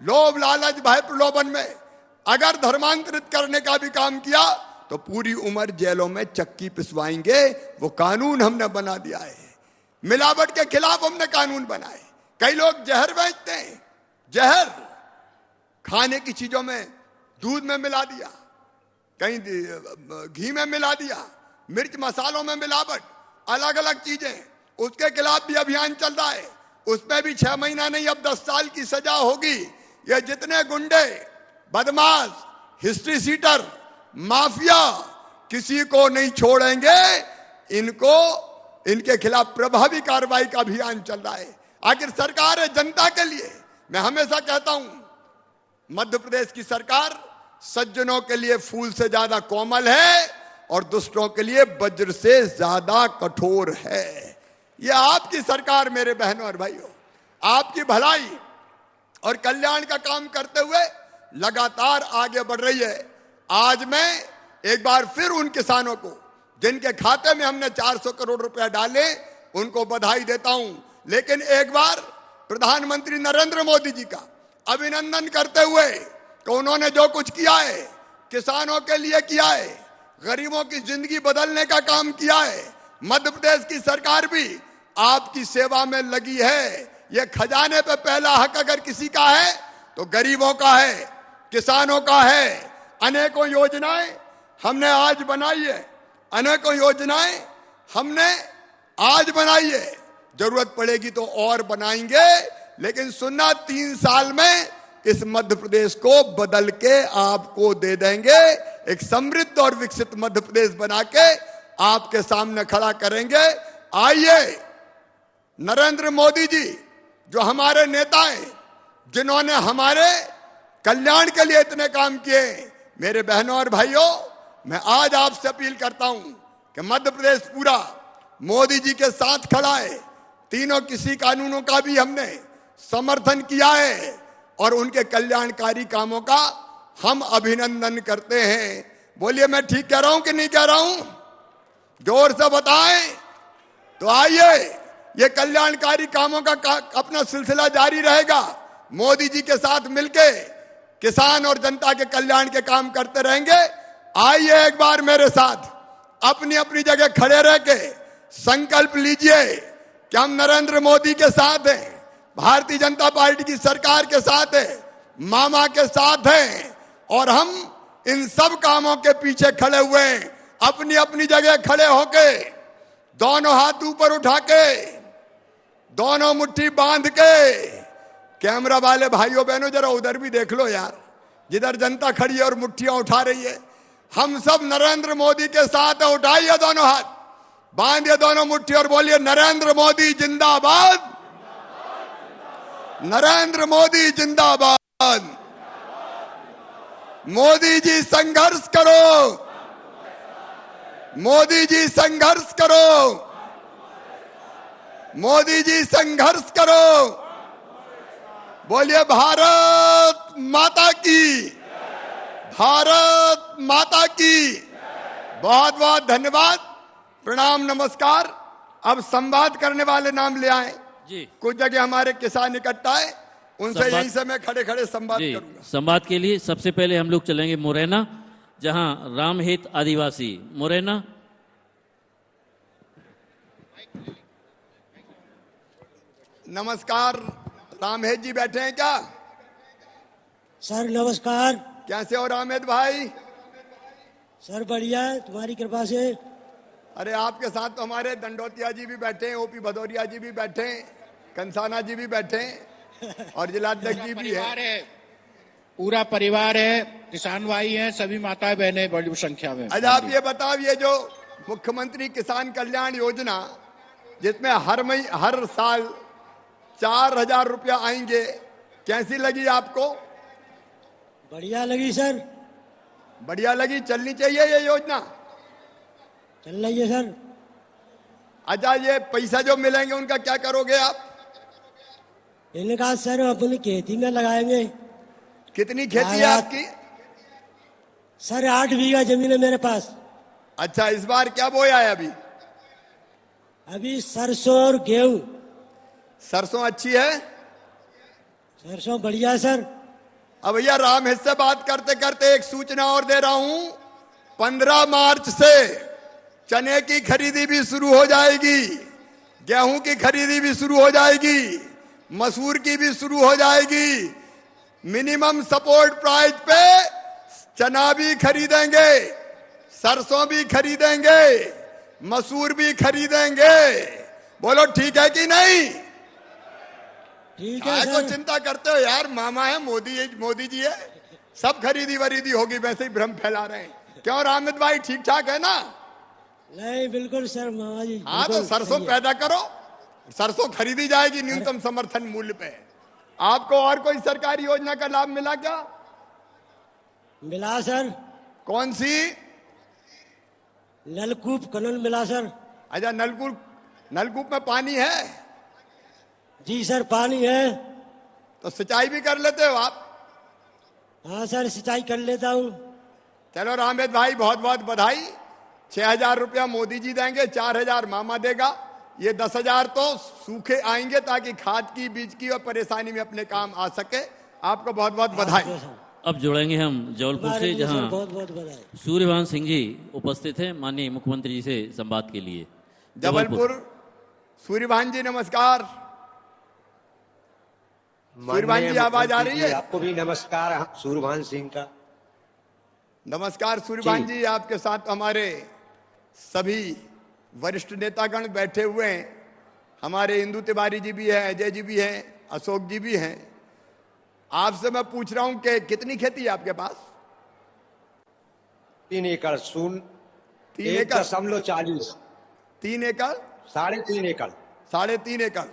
Speaker 6: लोभ, लालच, भय, प्रलोभन में अगर धर्मांतरित करने का भी काम किया तो पूरी उम्र जेलों में चक्की पिसवाएंगे। वो कानून हमने बना दिया है। मिलावट के खिलाफ हमने कानून बनाए। कई लोग जहर बेचते हैं, जहर खाने की चीजों में, दूध में मिला दिया, कहीं घी में मिला दिया, मिर्च मसालों में मिलावट, अलग अलग चीजें, उसके खिलाफ भी अभियान चल रहा है। उसमें भी 6 महीना नहीं, अब 10 साल की सजा होगी। ये जितने गुंडे, बदमाश, हिस्ट्री सीटर, माफिया, किसी को नहीं छोड़ेंगे। इनके खिलाफ प्रभावी कार्रवाई का अभियान चल रहा है। आखिर सरकार है जनता के लिए। मैं हमेशा कहता हूं, मध्य प्रदेश की सरकार सज्जनों के लिए फूल से ज्यादा कोमल है और दुष्टों के लिए वज्र से ज्यादा कठोर है। यह आपकी सरकार मेरे बहनों और भाइयों, आपकी भलाई और कल्याण का काम करते हुए लगातार आगे बढ़ रही है। आज मैं एक बार फिर उन किसानों को जिनके खाते में हमने 400 करोड़ रुपया डाले, उनको बधाई देता हूं। लेकिन एक बार प्रधानमंत्री नरेंद्र मोदी जी का अभिनंदन करते हुए कि उन्होंने जो कुछ किया है, किसानों के लिए किया है, गरीबों की जिंदगी बदलने का काम किया है। मध्य प्रदेश की सरकार भी आपकी सेवा में लगी है। यह खजाने पे पहला हक अगर किसी का है तो गरीबों का है, किसानों का है। अनेकों योजनाएं हमने आज बनाई है, अनेकों योजनाएं हमने आज बनाई है। जरूरत पड़ेगी तो और बनाएंगे। लेकिन सुनना, 3 साल में इस मध्य प्रदेश को बदल के आपको दे देंगे। एक समृद्ध और विकसित मध्य प्रदेश बना के आपके सामने खड़ा करेंगे। आइए, नरेंद्र मोदी जी जो हमारे नेता हैं, जिन्होंने हमारे कल्याण के लिए इतने काम किए, मेरे बहनों और भाइयों, मैं आज आपसे अपील करता हूं कि मध्य प्रदेश पूरा मोदी जी के साथ खड़ा है। तीनों कृषि कानूनों का भी हमने समर्थन किया है और उनके कल्याणकारी कामों का हम अभिनंदन करते हैं। बोलिए, मैं ठीक कह रहा हूं कि नहीं कह रहा हूं? जोर से बताएं। तो आइए, ये कल्याणकारी कामों का अपना सिलसिला जारी रहेगा। मोदी जी के साथ मिलके किसान और जनता के कल्याण के काम करते रहेंगे। आइए एक बार मेरे साथ अपनी अपनी जगह खड़े रह के संकल्प लीजिए कि हम नरेंद्र मोदी के साथ हैं, भारतीय जनता पार्टी की सरकार के साथ है, मामा के साथ हैं और हम इन सब कामों के पीछे खड़े हुए हैं। अपनी अपनी जगह खड़े होके, दोनों हाथ ऊपर उठा के, दोनों मुट्ठी बांध के। कैमरा वाले भाइयों बहनों, जरा उधर भी देख लो यार, जिधर जनता खड़ी है और मुट्ठियां उठा रही है। हम सब नरेंद्र मोदी के साथ है। उठाइए दोनों हाथ, बांधिए दोनों मुट्ठी और बोलिए, नरेंद्र मोदी जिंदाबाद, नरेंद्र मोदी जिंदाबाद। मोदी जी संघर्ष करो, मोदी जी संघर्ष करो, मोदी जी संघर्ष करो। बोलिए, भारत माता की, भारत माता की। बहुत बहुत धन्यवाद, प्रणाम, नमस्कार। अब संवाद करने वाले नाम ले आए
Speaker 3: जी।
Speaker 6: कुछ जगह हमारे किसान इकट्ठा है, उनसे यहीं से मैं खड़े खड़े संवाद करूंगा।
Speaker 3: संवाद के लिए सबसे पहले हम लोग चलेंगे मुरैना, जहां रामहित आदिवासी। मुरैना,
Speaker 6: नमस्कार। रामहेत जी बैठे हैं क्या?
Speaker 7: सर नमस्कार।
Speaker 6: कैसे हो रामहेत भाई?
Speaker 7: सर बढ़िया है, तुम्हारी कृपा से।
Speaker 6: अरे आपके साथ तो हमारे दंडोतिया जी भी बैठे हैं, ओपी भदौरिया जी भी बैठे हैं, कंसाना जी भी बैठे हैं और जिलाध्यक्ष जी भी है।
Speaker 8: पूरा परिवार है, किसान भाई हैं, सभी माताएं बहनें बड़ी संख्या में।
Speaker 6: अच्छा, आप ये बताओ, ये जो मुख्यमंत्री किसान कल्याण योजना, जिसमें हर साल 4000 रुपया आएंगे, कैसी लगी आपको?
Speaker 7: बढ़िया लगी सर।
Speaker 6: बढ़िया लगी। चलनी चाहिए ये योजना?
Speaker 7: चल रही है सर।
Speaker 6: अच्छा, ये पैसा जो मिलेंगे उनका क्या करोगे आप?
Speaker 7: इन्होंने कहा सर अपनी खेती में लगाएंगे।
Speaker 6: कितनी खेती है आपकी?
Speaker 7: सर 8 बीघा जमीन है मेरे पास।
Speaker 6: अच्छा, इस बार क्या बोया है अभी?
Speaker 7: अभी सरसों और गेहूं।
Speaker 6: सरसों अच्छी है?
Speaker 7: सरसों बढ़िया है सर।
Speaker 6: अब भैया राम हित से बात करते करते एक सूचना और दे रहा हूं। 15 मार्च से चने की खरीदी भी शुरू हो जाएगी, गेहूं की खरीदी भी शुरू हो जाएगी, मसूर की भी शुरू हो जाएगी। मिनिमम सपोर्ट प्राइस पे चना भी खरीदेंगे, सरसों भी खरीदेंगे, मसूर भी खरीदेंगे। बोलो ठीक है कि नहीं?
Speaker 7: ठीक है
Speaker 6: को
Speaker 7: सर।
Speaker 6: चिंता करते हो यार, मामा है, मोदी जी है, सब खरीदी वरीदी होगी, वैसे ही भ्रम फैला रहे हैं। क्यों रामित भाई, ठीक ठाक है ना?
Speaker 7: नहीं बिल्कुल सर मामा जी।
Speaker 6: हाँ, तो
Speaker 7: बिल्कुल
Speaker 6: सरसों
Speaker 7: सही है।
Speaker 6: पैदा करो, सरसों खरीदी जाएगी न्यूनतम समर्थन मूल्य पे। आपको और कोई सरकारी योजना का लाभ मिला क्या?
Speaker 7: मिला सर।
Speaker 6: कौन सी?
Speaker 7: नलकूप कनल मिला सर।
Speaker 6: अच्छा, नलकूप में पानी है?
Speaker 7: जी सर पानी है।
Speaker 6: तो सिंचाई भी कर लेते हो आप?
Speaker 7: हाँ सर सिंचाई कर लेता हूँ।
Speaker 6: चलो रामेद भाई, बहुत बहुत बधाई। 6,000 रुपया मोदी जी देंगे, 4,000 मामा देगा। ये 10,000 तो सूखे आएंगे ताकि खाद की, बीज की और परेशानी में अपने काम आ सके। आपको बहुत बहुत बधाई।
Speaker 3: अब जुड़ेंगे हम जबलपुर से, जहां
Speaker 7: बहुत बहुत बधाई।
Speaker 3: सूर्यभान सिंह जी उपस्थित हैं माननीय मुख्यमंत्री जी से संवाद के लिए।
Speaker 6: जबलपुर सूर्यभान जी नमस्कार। सूर्यभान जी आवाज आ रही है?
Speaker 9: आपको भी नमस्कार सूर्यभान सिंह का।
Speaker 6: नमस्कार सूर्यभान जी, आपके साथ हमारे सभी वरिष्ठ नेतागण बैठे हुए हैं। हमारे इंदु तिवारी जी भी हैं, अजय जी भी हैं, अशोक जी भी हैं। आपसे मैं पूछ रहा हूं कि कितनी खेती है आपके पास?
Speaker 9: 3 एकड़
Speaker 6: 3 एकड़
Speaker 9: 1.40।
Speaker 6: 3 एकड़
Speaker 9: 3.5 एकड़
Speaker 6: 3.5 एकड़।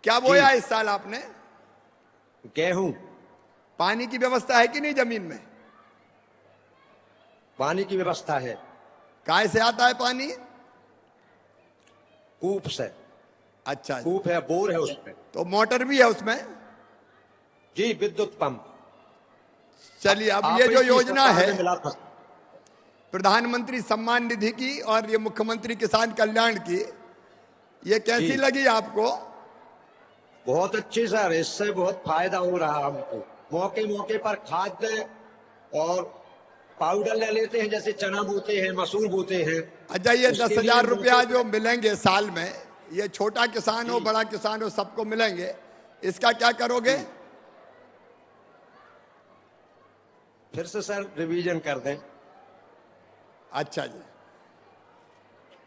Speaker 6: क्या बोया इस साल आपने?
Speaker 9: गेहूं।
Speaker 6: पानी की व्यवस्था है कि नहीं जमीन में?
Speaker 9: पानी की व्यवस्था है।
Speaker 6: काय से आता है पानी?
Speaker 9: कूप से।
Speaker 6: अच्छा,
Speaker 9: कूप है, बोर है उसमें।
Speaker 6: तो मोटर भी है उसमें?
Speaker 9: जी, विद्युत पंप।
Speaker 6: चलिए, अब
Speaker 9: आप
Speaker 6: ये जो
Speaker 9: इस
Speaker 6: योजना
Speaker 9: सरकार
Speaker 6: है
Speaker 9: में मिला था।
Speaker 6: प्रधानमंत्री सम्मान निधि की और ये मुख्यमंत्री किसान कल्याण की, ये कैसी
Speaker 9: जी।
Speaker 6: लगी आपको?
Speaker 9: बहुत अच्छी सर, इससे बहुत फायदा हो रहा हमको। मौके मौके पर खाद और पाउडर ले लेते हैं, जैसे चना बोते हैं, मसूर बोते हैं।
Speaker 6: अच्छा, ये
Speaker 9: उसके
Speaker 6: 10,000
Speaker 9: लिए
Speaker 6: रुपया जो मिलेंगे साल में, ये छोटा किसान हो बड़ा किसान हो सबको मिलेंगे, इसका क्या करोगे?
Speaker 9: फिर से सर रिवीजन कर दें।
Speaker 6: अच्छा जी,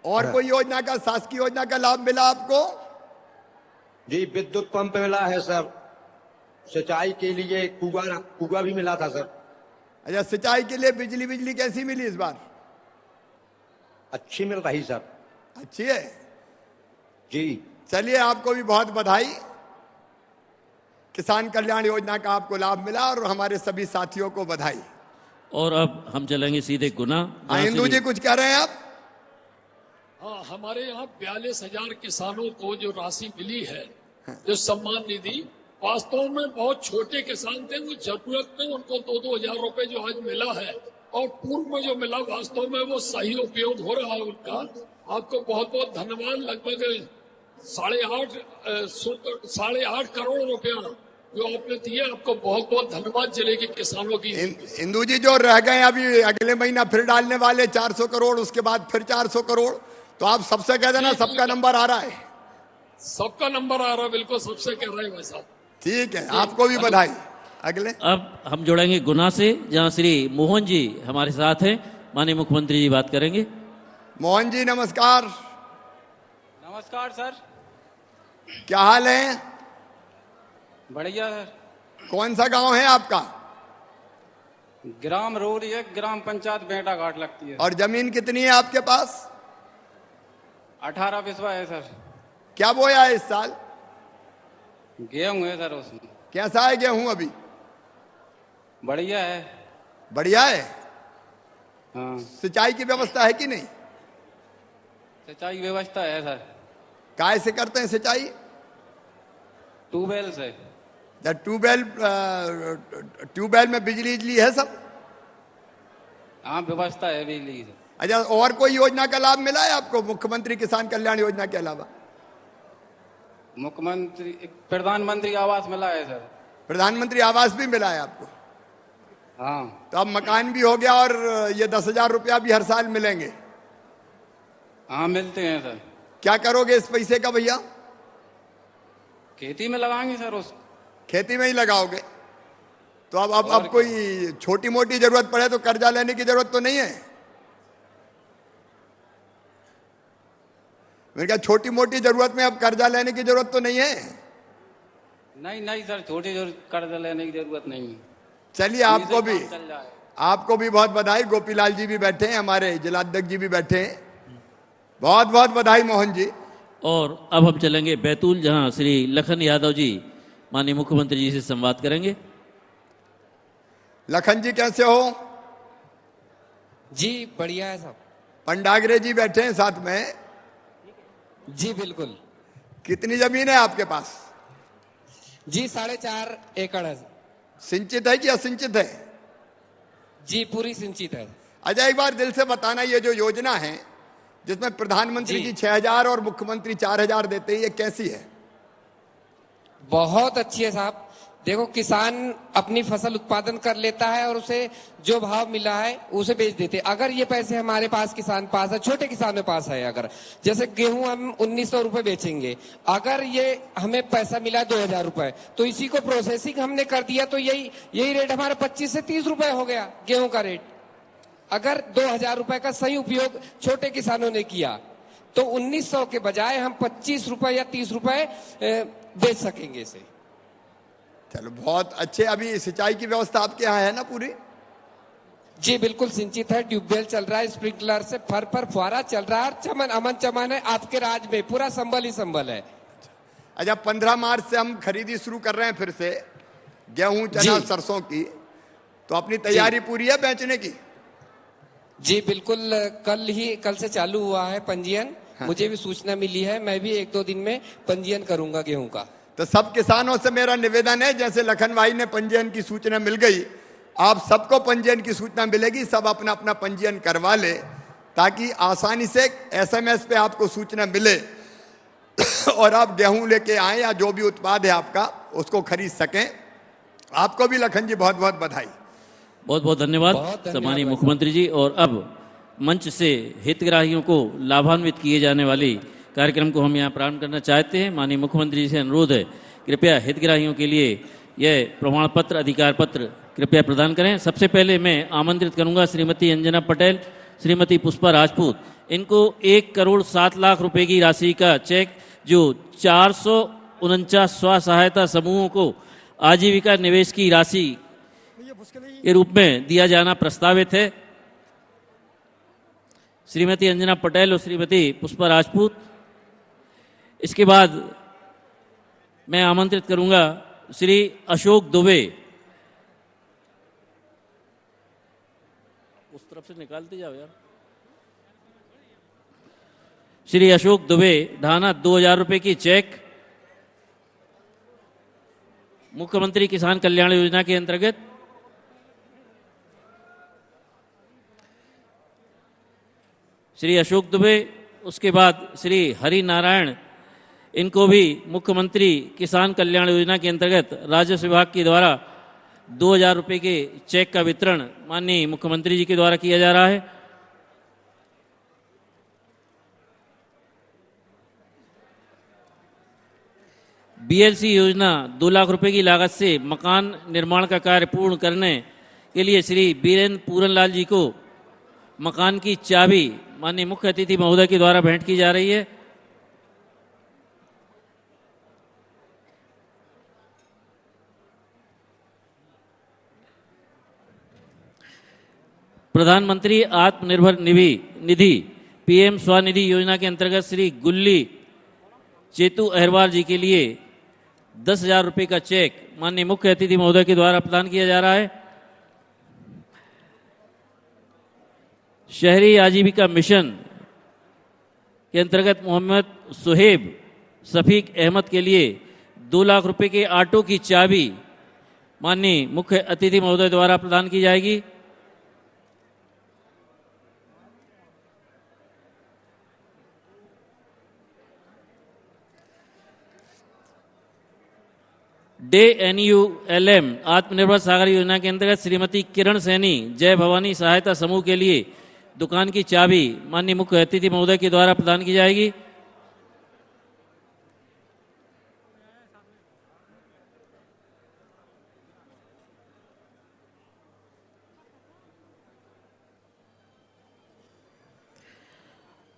Speaker 6: और कोई योजना का, शासकीय योजना का लाभ मिला आपको?
Speaker 9: जी, विद्युत पंप मिला है सर। सिंचाई के लिए कुआ भी मिला था सर।
Speaker 6: अच्छा, सिंचाई के लिए बिजली कैसी मिली इस बार?
Speaker 9: अच्छी मिल रही सर।
Speaker 6: अच्छी है
Speaker 9: जी।
Speaker 6: चलिए, आपको भी बहुत बधाई। किसान कल्याण योजना का आपको लाभ मिला और हमारे सभी साथियों को बधाई।
Speaker 3: और अब हम चलेंगे सीधे गुना।
Speaker 6: हिंदू जी कुछ कह रहे हैं आप?
Speaker 10: हाँ, हमारे यहाँ 42,000 किसानों को जो राशि मिली है, जो सम्मान निधि, वास्तव में बहुत छोटे किसान थे, वो जरूरत में उनको 2-2 हजार रुपए जो आज मिला है और पूर्व में जो मिला, वास्तव में वो सही उपयोग हो रहा है उनका। आपको बहुत बहुत धन्यवाद। लगभग 8.5 करोड़ रुपया जो आपने दिए, आपको बहुत बहुत धन्यवाद जिले के किसानों की।
Speaker 6: हिंदू जी जो रह गए अभी, अगले महीना फिर डालने वाले 400 करोड़, उसके बाद फिर 400 करोड़, तो आप सबसे कह देना सबका नंबर आ रहा है।
Speaker 10: सबका नंबर आ रहा है, बिल्कुल सबसे कह रहे हैं भाई साहब।
Speaker 6: ठीक है, आपको भी बधाई। अगले
Speaker 3: अब हम जुड़ेंगे गुना से, जहां श्री मोहन जी हमारे साथ हैं। माननीय मुख्यमंत्री जी बात करेंगे।
Speaker 6: मोहन जी नमस्कार।
Speaker 11: नमस्कार सर।
Speaker 6: क्या हाल है?
Speaker 11: बढ़िया सर।
Speaker 6: कौन सा गांव है आपका?
Speaker 11: ग्राम रोरी है, ग्राम पंचायत बेटा घाट लगती है।
Speaker 6: और जमीन कितनी है आपके पास?
Speaker 11: 18 बिस्वा है सर।
Speaker 6: क्या बोया है इस साल?
Speaker 11: गेहूं है सर उसमें।
Speaker 6: कैसा है गेहूं अभी?
Speaker 11: बढ़िया है।
Speaker 6: बढ़िया है।
Speaker 11: हाँ।
Speaker 6: सिंचाई की व्यवस्था है कि नहीं?
Speaker 11: सिंचाई व्यवस्था है सर।
Speaker 6: काय से करते हैं सिंचाई?
Speaker 11: ट्यूबवेल से।
Speaker 6: ट्यूबवेल में बिजली है सब?
Speaker 11: हाँ व्यवस्था है बिजली की।
Speaker 6: अच्छा, और कोई योजना का लाभ मिला है आपको मुख्यमंत्री किसान कल्याण योजना के अलावा?
Speaker 11: मुख्यमंत्री प्रधानमंत्री आवास मिला है सर।
Speaker 6: प्रधानमंत्री आवास भी मिला है आपको?
Speaker 11: हाँ।
Speaker 6: तो अब मकान भी हो गया और ये 10,000 रुपया भी हर साल मिलेंगे?
Speaker 11: हाँ मिलते हैं सर।
Speaker 6: क्या करोगे इस पैसे का भैया?
Speaker 11: खेती में लगाएंगे सर। उस
Speaker 6: खेती में ही लगाओगे? तो अब कोई छोटी मोटी जरूरत पड़े तो कर्जा लेने की जरूरत तो नहीं है? मैंने कहा छोटी मोटी जरूरत में अब कर्जा लेने की जरूरत तो नहीं है?
Speaker 11: नहीं सर, छोटी कर्जा लेने की जरूरत नहीं है।
Speaker 6: चलिए, आपको भी बहुत बधाई। गोपीलाल जी भी बैठे हैं, हमारे जिलाध्यक्ष जी भी बैठे हैं, बहुत बहुत बधाई मोहन जी।
Speaker 3: और अब हम चलेंगे बैतूल, जहां श्री लखन यादव जी माननीय मुख्यमंत्री जी से संवाद करेंगे।
Speaker 6: लखन जी कैसे हो?
Speaker 12: जी बढ़िया है साहब।
Speaker 6: पंडागरे जी बैठे हैं साथ में।
Speaker 12: जी बिल्कुल।
Speaker 6: कितनी जमीन है आपके पास?
Speaker 12: जी 4.5 एकड़ है।
Speaker 6: सिंचित है कि असिंचित है?
Speaker 12: जी पूरी सिंचित है।
Speaker 6: अच्छा, एक बार दिल से बताना, ये जो योजना है जिसमें प्रधानमंत्री जी 6,000 और मुख्यमंत्री 4,000 देते हैं, ये कैसी है?
Speaker 12: बहुत अच्छी है साहब। देखो, किसान अपनी फसल उत्पादन कर लेता है और उसे जो भाव मिला है उसे बेच देते। अगर ये पैसे हमारे पास किसान पास है, छोटे किसानों के पास है, अगर जैसे गेहूं हम 1,900 रुपए बेचेंगे, अगर ये हमें पैसा मिला 2,000 रुपए, तो इसी को प्रोसेसिंग हमने कर दिया तो यही रेट हमारा 25 से 30 रुपए हो गया गेहूं का रेट। अगर 2,000 रुपए का सही उपयोग छोटे किसानों ने किया तो 1,900 के बजाय हम 25 रुपए या 30 रुपए बेच सकेंगे इसे।
Speaker 6: चलो बहुत अच्छे। अभी सिंचाई की व्यवस्था आपके यहाँ है ना पूरी?
Speaker 12: जी बिल्कुल सिंचित है, ट्यूबवेल चल रहा है, स्प्रिंकलर से फर फुहारा चल रहा है, चमन अमन चमन है। आपके राज में पूरा संबल ही संबल है।
Speaker 6: अच्छा, 15 मार्च से हम खरीदी शुरू कर रहे हैं फिर से गेहूं, चना, सरसों की, तो अपनी तैयारी पूरी है बेचने की?
Speaker 12: जी बिल्कुल, कल से चालू हुआ है पंजीयन। मुझे भी सूचना मिली है, मैं भी 1-2 दिन में पंजीयन करूंगा गेहूं का।
Speaker 6: तो सब किसानों से मेरा निवेदन है, जैसे लखन भाई ने पंजीयन की सूचना मिल गई, आप सबको पंजीयन की सूचना मिलेगी, सब अपना अपना पंजीयन करवा ले, ताकि आसानी से SMS पे आपको सूचना मिले और आप गेहूं लेके आए या जो भी उत्पाद है आपका उसको खरीद सकें। आपको भी लखन जी बहुत बहुत बधाई।
Speaker 3: बहुत बहुत धन्यवाद सम्मानीय मुख्यमंत्री जी। और अब मंच से हितग्राहियों को लाभान्वित किए जाने वाली कार्यक्रम को हम यहाँ प्रारंभ करना चाहते हैं। माननीय मुख्यमंत्री जी से अनुरोध है, कृपया हितग्राहियों के लिए यह प्रमाण पत्र, अधिकार पत्र कृपया प्रदान करें। सबसे पहले मैं आमंत्रित करूंगा श्रीमती अंजना पटेल, श्रीमती पुष्पा राजपूत, इनको 1,07,00,000 रुपए की राशि का चेक जो 449 स्व सहायता समूहों को आजीविका निवेश की राशि के रूप में दिया जाना प्रस्तावित है। श्रीमती अंजना पटेल और श्रीमती पुष्पा राजपूत। इसके बाद मैं आमंत्रित करूंगा श्री अशोक दुबे, उस तरफ से निकालते जाओ यार, श्री अशोक दुबे ढाना 2,000 रुपए की चेक मुख्यमंत्री किसान कल्याण योजना के अंतर्गत। श्री अशोक दुबे, उसके बाद श्री हरि नारायण, इनको भी मुख्यमंत्री किसान कल्याण योजना के अंतर्गत राजस्व विभाग के द्वारा 2,000 रुपए के चेक का वितरण माननीय मुख्यमंत्री जी के द्वारा किया जा रहा है। BLC योजना 2 लाख रुपए की लागत से मकान निर्माण का कार्य पूर्ण करने के लिए श्री बीरेन्द्र पूरनलाल जी को मकान की चाबी माननीय मुख्य अतिथि महोदय के द्वारा भेंट की जा रही है। प्रधानमंत्री आत्मनिर्भर निधि PM स्वनिधि योजना के अंतर्गत श्री गुल्ली चेतू अहरवाल जी के लिए 10,000 रुपए का चेक माननीय मुख्य अतिथि महोदय के द्वारा प्रदान किया जा रहा है। शहरी आजीविका मिशन के अंतर्गत मोहम्मद सुहेब शफीक अहमद के लिए 2 लाख रुपए के ऑटो की चाबी माननीय मुख्य अतिथि महोदय द्वारा प्रदान की जाएगी। DNULM आत्मनिर्भर सागर योजना के अंतर्गत श्रीमती किरण सैनी जय भवानी सहायता समूह के लिए दुकान की चाबी माननीय मुख्य अतिथि महोदय के द्वारा प्रदान की जाएगी।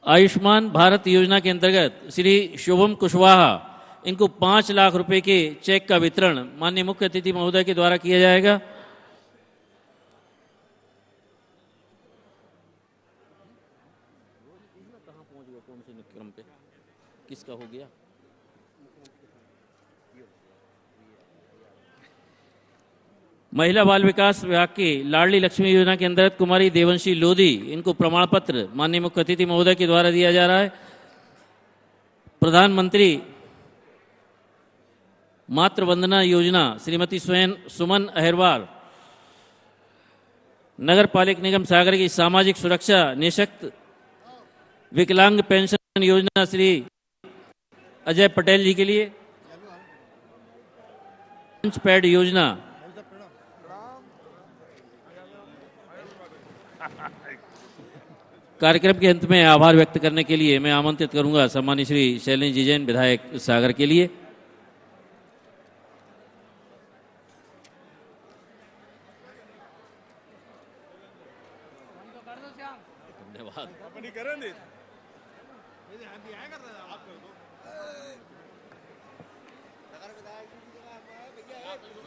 Speaker 3: आयुष्मान भारत योजना के अंतर्गत श्री शुभम कुशवाहा इनको 5 लाख रुपए के चेक का वितरण माननीय मुख्य अतिथि महोदय के द्वारा किया जाएगा। किसका हो गया? महिला बाल विकास विभाग की लाडली लक्ष्मी योजना के अंतर्गत कुमारी देवंशी लोधी इनको प्रमाण पत्र माननीय मुख्य अतिथि महोदय के द्वारा दिया जा रहा है। प्रधानमंत्री मातृ वंदना योजना श्रीमती सुमन अहिरवार नगर पालिक निगम सागर की सामाजिक सुरक्षा निःशक्त विकलांग पेंशन योजना श्री अजय पटेल जी के लिए लंच पैड योजना कार्यक्रम के अंत में आभार व्यक्त करने के लिए मैं आमंत्रित करूंगा सम्मानित श्री शैलेंद्र जी जैन विधायक सागर के लिए।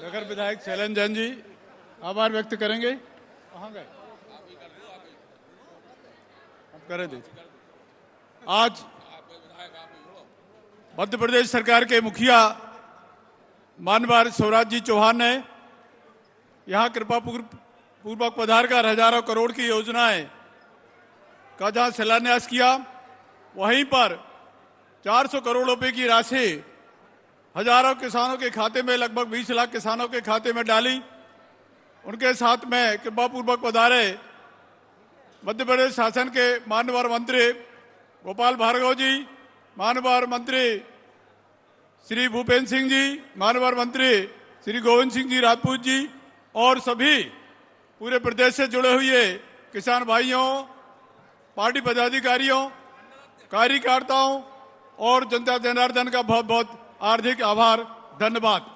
Speaker 13: नगर विधायक शैलेंद्र जैन जी आभार व्यक्त करेंगे। कहाँ गए? करें दे। आज मध्य प्रदेश सरकार के मुखिया माननीय शिवराज जी चौहान ने यहाँ कृपा पूर्वक पधार कर हजारों करोड़ की योजनाएं का जहां शिलान्यास किया, वहीं पर 400 करोड़ रुपए की राशि हजारों किसानों के खाते में, लगभग 20 लाख किसानों के खाते में डाली। उनके साथ में कृपा पूर्वक पधारे मध्य प्रदेश शासन के माननीय मंत्री गोपाल भार्गव जी, माननीय मंत्री श्री भूपेंद्र सिंह जी, माननीय मंत्री श्री गोविंद सिंह जी राजपूत जी और सभी पूरे प्रदेश से जुड़े हुए किसान भाइयों, पार्टी पदाधिकारियों, कार्यकर्ताओं और जनता जनार्दन का बहुत बहुत हार्दिक आभार, धन्यवाद।